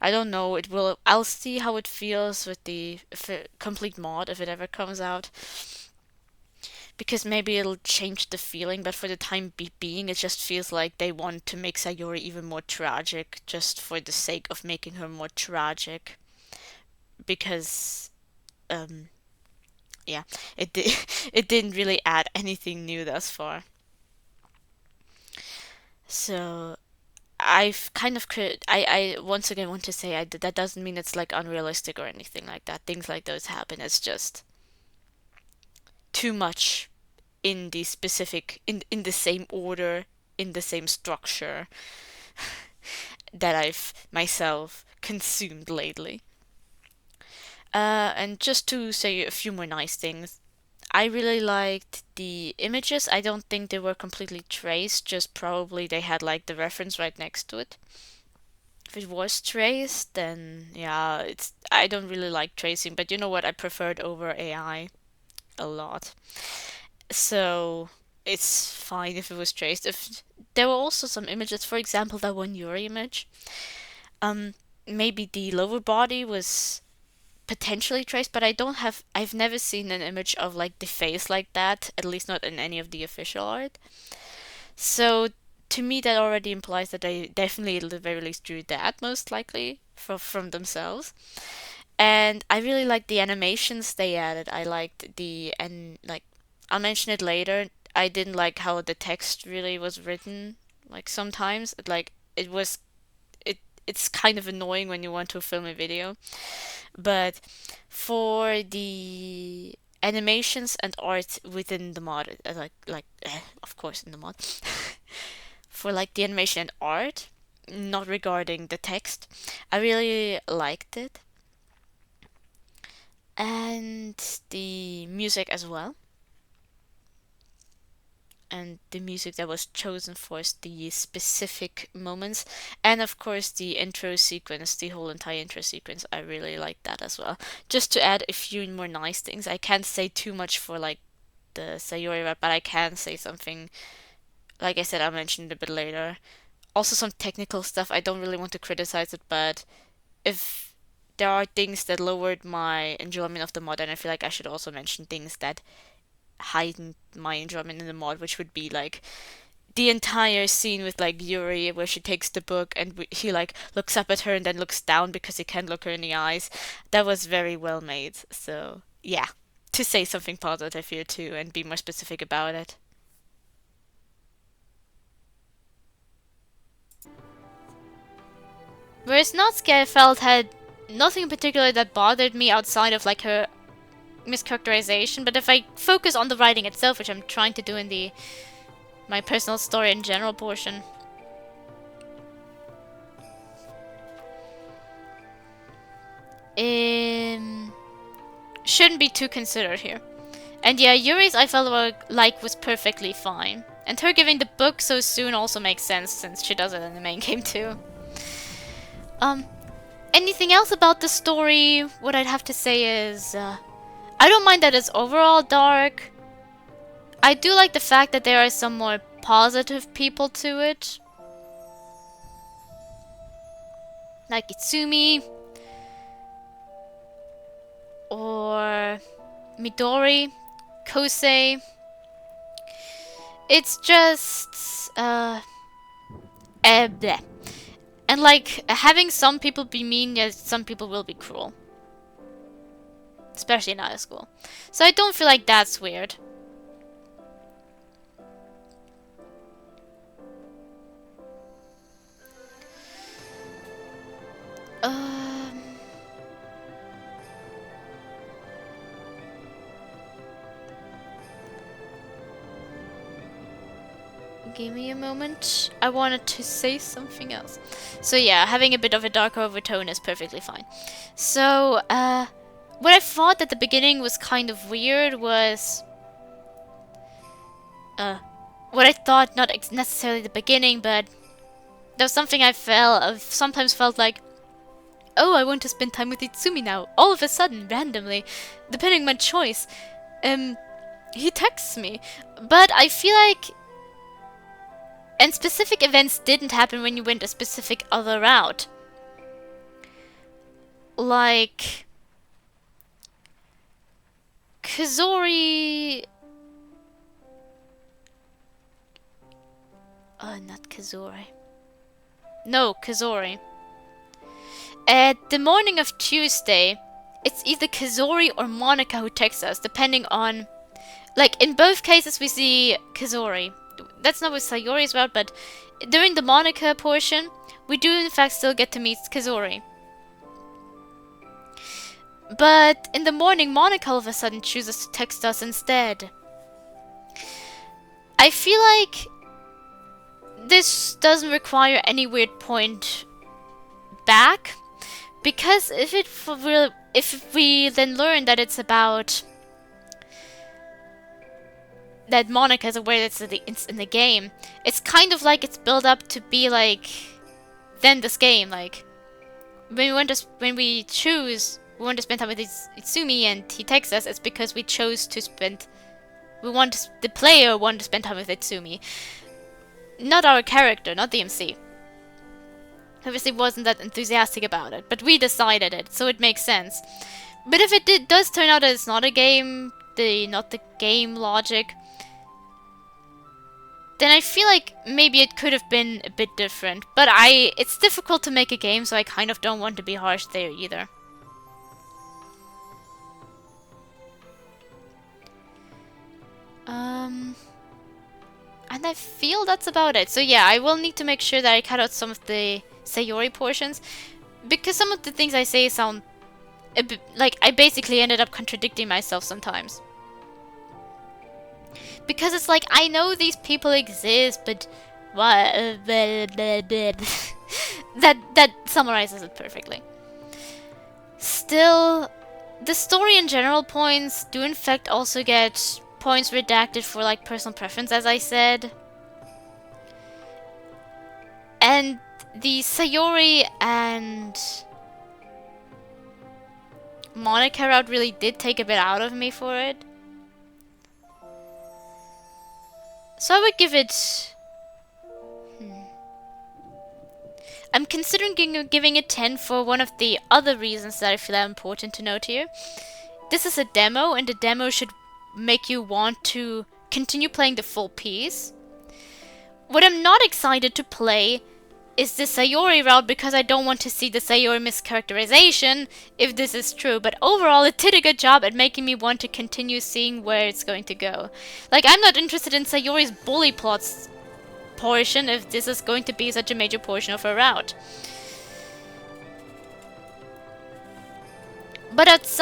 I don't know. It will. I'll see how it feels with the complete mod if it ever comes out, because maybe it'll change the feeling. But for the time being, it just feels like they want to make Sayori even more tragic, just for the sake of making her more tragic. Because, um, yeah, it didn't really add anything new thus far. So I've kind of I once again want to say that doesn't mean it's like unrealistic or anything like that. Things like those happen. It's just too much in the specific in the same order, in the same structure that I've myself consumed lately. And just to say a few more nice things, I really liked the images. I don't think they were completely traced, just probably they had like the reference right next to it. If it was traced, then yeah, it's I don't really like tracing, but you know what? I preferred over AI a lot. So it's fine if it was traced. If there were also some images, for example, that one Yuri image, um, maybe the lower body was potentially traced, but I've never seen an image of like the face like that, at least not in any of the official art. So to me, that already implies that they definitely, at the very least, drew that most likely from themselves. And I really liked the animations they added. I liked the and like I'll mention it later. I didn't like how the text really was written. Like sometimes, like it was it it's kind of annoying when you want to film a video. But for the animations and art within the mod, of course in the mod, for like the animation and art, not regarding the text, I really liked it, and the music as well. and the music that was chosen for the specific moments. And of course, the intro sequence, the whole entire intro sequence, I really like that as well. Just to add a few more nice things, I can't say too much for like the Sayori rap, but I can say something. Like I said, I'll mention it a bit later. Also, some technical stuff. I don't really want to criticize it, but if there are things that lowered my enjoyment of the mod, and I feel like I should also mention things that heightened my enjoyment in the mod, which would be like the entire scene with like Yuri where she takes the book and he like looks up at her and then looks down because he can't look her in the eyes. That was very well made. So yeah, to say something positive here too and be more specific about it. Whereas Natsuki I felt had nothing in particular that bothered me outside of like her mischaracterization, but if I focus on the writing itself, which I'm trying to do in the my personal story in general portion, shouldn't be too considered here. And yeah, Yuri's I felt like was perfectly fine. And her giving the book so soon also makes sense since she does it in the main game too. Anything else about the story? What I'd have to say is, I don't mind that it's overall dark. I do like the fact that there are some more positive people to it. Like Itsumi. Or Midori. Kosei. It's just, bleh. And like, having some people be mean, yes, some people will be cruel. Especially in high school. So I don't feel like that's weird. Give me a moment. I wanted to say something else. So yeah, having a bit of a darker overtone is perfectly fine. So, what I thought at the beginning was kind of weird was... what I thought, not necessarily the beginning, but... there was something sometimes felt like... oh, I want to spend time with Itsumi now. All of a sudden, randomly. Depending on my choice. He texts me. But I feel like... and specific events didn't happen when you went a specific other route. Like... Kazori... not Kazori. No, Kazori. At the morning of Tuesday, it's either Kazori or Monica who texts us, depending on... like, in both cases we see Kazori. That's not with Sayori's route, but during the Monica portion, we do in fact still get to meet Kazori. But in the morning, Monica all of a sudden chooses to text us instead. I feel like this doesn't require any weird point back, because if we then learn that it's about... that Monica is aware that it's in the game, it's kind of like it's built up to be like then this game, like when we want to we spend time with Itsumi and he texts us, it's because we chose to spend the player want to spend time with Itsumi, not our character, not the MC. Obviously wasn't that enthusiastic about it, but we decided it, so it makes sense. But if it does turn out that it's not a game, not the game logic, then I feel like maybe it could have been a bit different. But it's difficult to make a game, so I kind of don't want to be harsh there either. And I feel that's about it. So yeah, I will need to make sure that I cut out some of the Sayori portions, because some of the things I say sound a bit like I basically ended up contradicting myself sometimes. Because it's like, I know these people exist, but what? that summarizes it perfectly. Still, the story and general points do in fact also get points redacted for like personal preference, as I said. And the Sayori and Monica route really did take a bit out of me for it. So I would give it... I'm considering giving it 10 for one of the other reasons that I feel are important to note here. This is a demo, and the demo should make you want to continue playing the full piece. What I'm not excited to play is the Sayori route because I don't want to see the Sayori mischaracterization, if this is true. But overall, it did a good job at making me want to continue seeing where it's going to go. Like, I'm not interested in Sayori's bully plots portion if this is going to be such a major portion of her route. But that's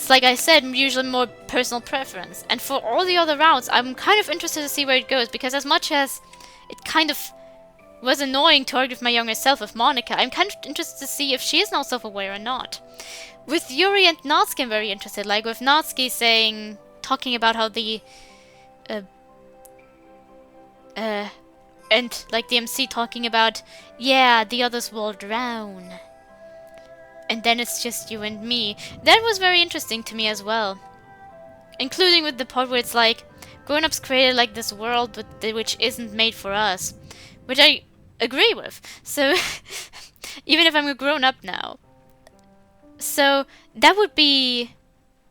like I said, usually more personal preference. And for all the other routes, I'm kind of interested to see where it goes, because as much as it kind of was annoying to argue with my younger self with Monica, I'm kind of interested to see if she is now self-aware or not. With Yuri and Natsuki, I'm very interested. Like with Natsuki talking about how the and like the MC talking about, yeah, the others will drown. And then it's just you and me. That was very interesting to me as well. Including with the part where it's like, grown-ups created like this world which isn't made for us. Which I agree with. So, even if I'm a grown-up now. So, that would be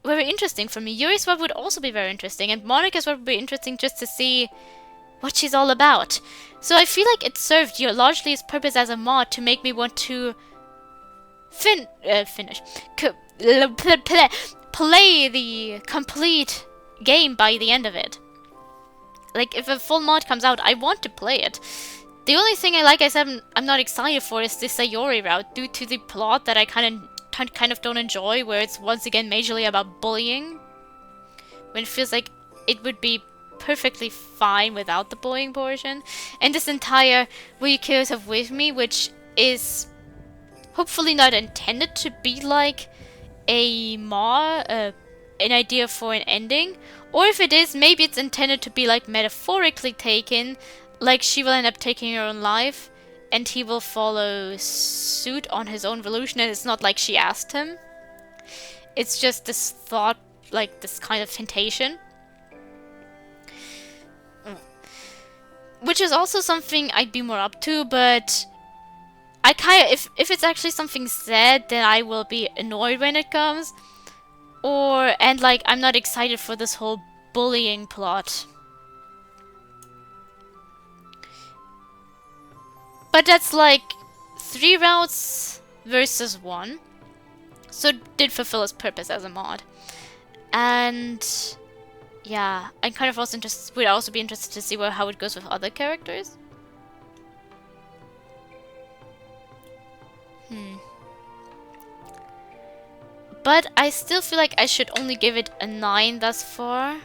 very interesting for me. Yuri's world would also be very interesting. And Monica's world would be interesting just to see what she's all about. So I feel like it served largely its purpose as a mod to make me want to play the complete game by the end of it. Like, if a full mod comes out, I want to play it. The only thing like I said, I'm not excited for is the Sayori route, due to the plot that I kind of don't enjoy, where it's once again majorly about bullying. When it feels like it would be perfectly fine without the bullying portion. And this entire Will You Kill Yourself With Me, which is hopefully not intended to be like an idea for an ending. Or if it is, maybe it's intended to be like metaphorically taken, like she will end up taking her own life and he will follow suit on his own volition, and it's not like she asked him. It's just this thought, like this kind of temptation. Which is also something I'd be more up to, but I kind of, if it's actually something said, then I will be annoyed when it comes. And like, I'm not excited for this whole bullying plot. But that's like 3 routes versus 1. So it did fulfill its purpose as a mod. And yeah, I'm kind of also would also be interested to see how it goes with other characters. But I still feel like I should only give it a 9 thus far.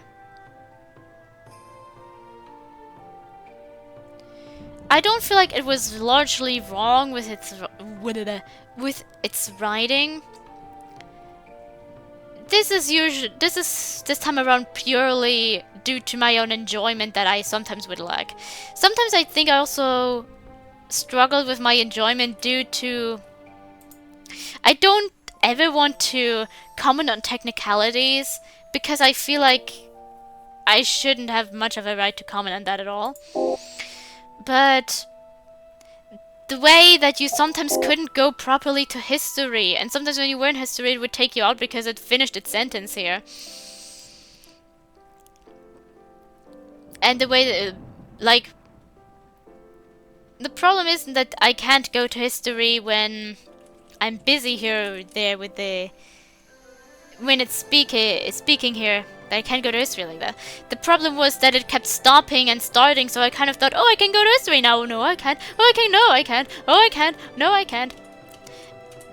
I don't feel like it was largely wrong with its writing. This is this time around purely due to my own enjoyment that I sometimes would lack. Sometimes I think I also struggled with my enjoyment due to... I don't ever want to comment on technicalities because I feel like I shouldn't have much of a right to comment on that at all. But the way that you sometimes couldn't go properly to history, and sometimes when you were in history it would take you out because it finished its sentence here. And the way that, like, the problem isn't that I can't go to history when I'm busy here or there with the... when it's speaking here. I can't go to history like that. The problem was that it kept stopping and starting, so I kind of thought, oh, I can go to history now. No, I can't. Oh, I can. No, I can't. Oh, I can't. No, I can't.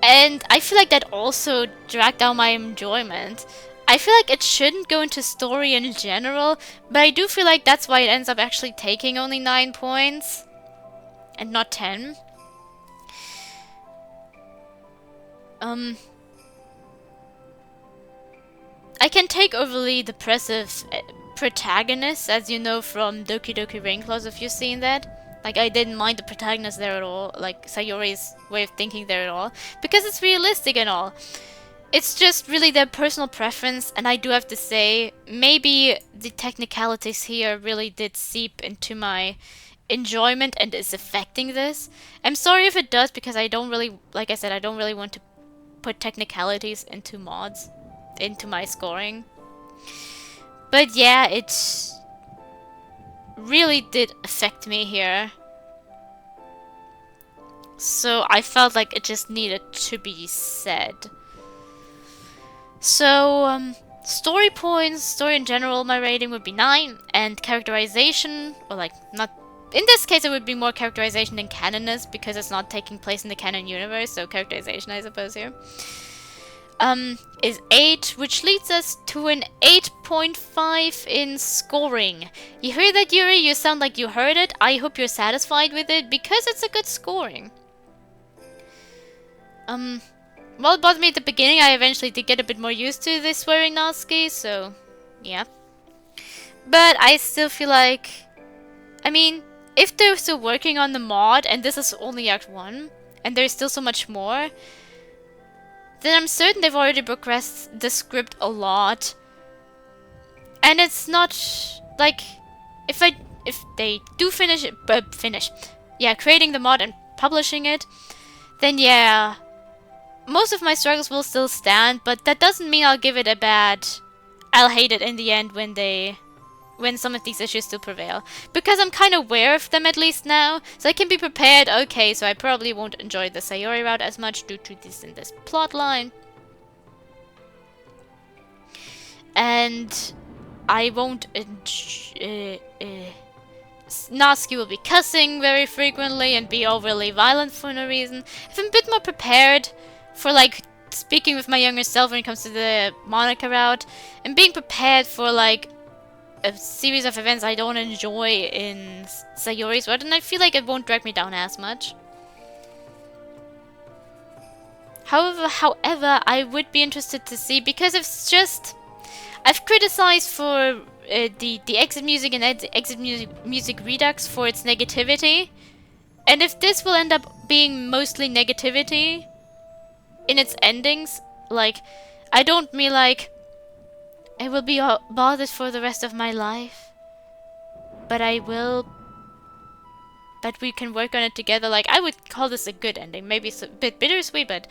And I feel like that also dragged down my enjoyment. I feel like it shouldn't go into story in general, but I do feel like that's why it ends up actually taking only 9 points and not 10. I can take overly depressive protagonists, as you know from Doki Doki Rainclaws, if you've seen that. Like, I didn't mind the protagonist there at all, like Sayori's way of thinking there at all, because it's realistic and all. It's just really their personal preference, and I do have to say, maybe the technicalities here really did seep into my enjoyment and is affecting this. I'm sorry if it does, because I don't really, like I said, I don't really want to put technicalities into mods, into my scoring. But yeah, it really did affect me here. So I felt like it just needed to be said. So, story points, story in general, my rating would be 9, and characterization, or like, not, in this case it would be more characterization than canonness, because it's not taking place in the canon universe, so characterization I suppose here. Is 8, which leads us to an 8.5 in scoring. You hear that, Yuri? You sound like you heard it. I hope you're satisfied with it, because it's a good scoring. Well, it bothered me at the beginning. I eventually did get a bit more used to this swearing Natsuki, so yeah. But I still feel like, I mean, if they're still working on the mod, and this is only Act 1, and there's still so much more, then I'm certain they've already progressed the script a lot. And it's not, like, if they do finish it, yeah, creating the mod and publishing it, then yeah, most of my struggles will still stand, but that doesn't mean I'll give it a bad... I'll hate it in the end when some of these issues still prevail. Because I'm kind of aware of them at least now, so I can be prepared. Okay, so I probably won't enjoy the Sayori route as much due to this in this plot line. And I won't Natsuki will be cussing very frequently and be overly violent for no reason. If I'm a bit more prepared for, like, speaking with my younger self when it comes to the Monica route, and being prepared for, like, a series of events I don't enjoy in Sayori's route, and I feel like it won't drag me down as much. However, I would be interested to see, because it's just... I've criticized for the exit music and exit music redux for its negativity, and if this will end up being mostly negativity in its endings, like, I don't mean like I will be bothered for the rest of my life, but we can work on it together. Like, I would call this a good ending. Maybe it's a bit bittersweet, but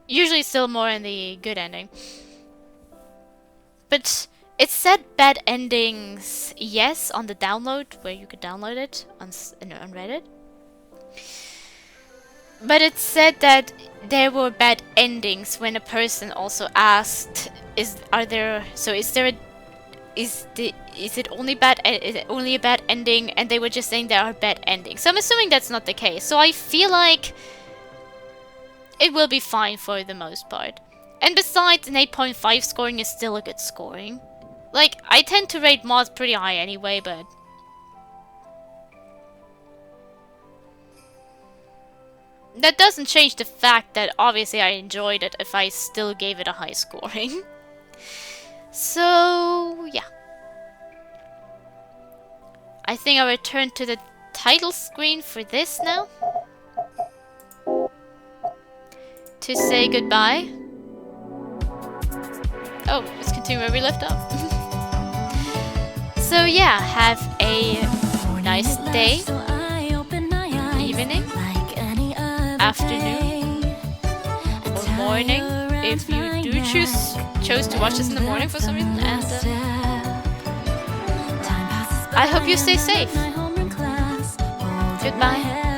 usually still more in the good ending. But it said bad endings, yes, on the download, where you could download it on Reddit. But it said that there were bad endings when a person also asked, is it only a bad ending? And they were just saying there are bad endings. So I'm assuming that's not the case. So I feel like it will be fine for the most part. And besides, an 8.5 scoring is still a good scoring. Like, I tend to rate mods pretty high anyway, but that doesn't change the fact that obviously I enjoyed it if I still gave it a high scoring. So, yeah. I think I'll return to the title screen for this now. To say goodbye. Oh, let's continue where we left off. So yeah, have a nice day, evening, afternoon, or morning, if you do chose to watch this in the morning for some reason, and I hope you stay safe. Goodbye.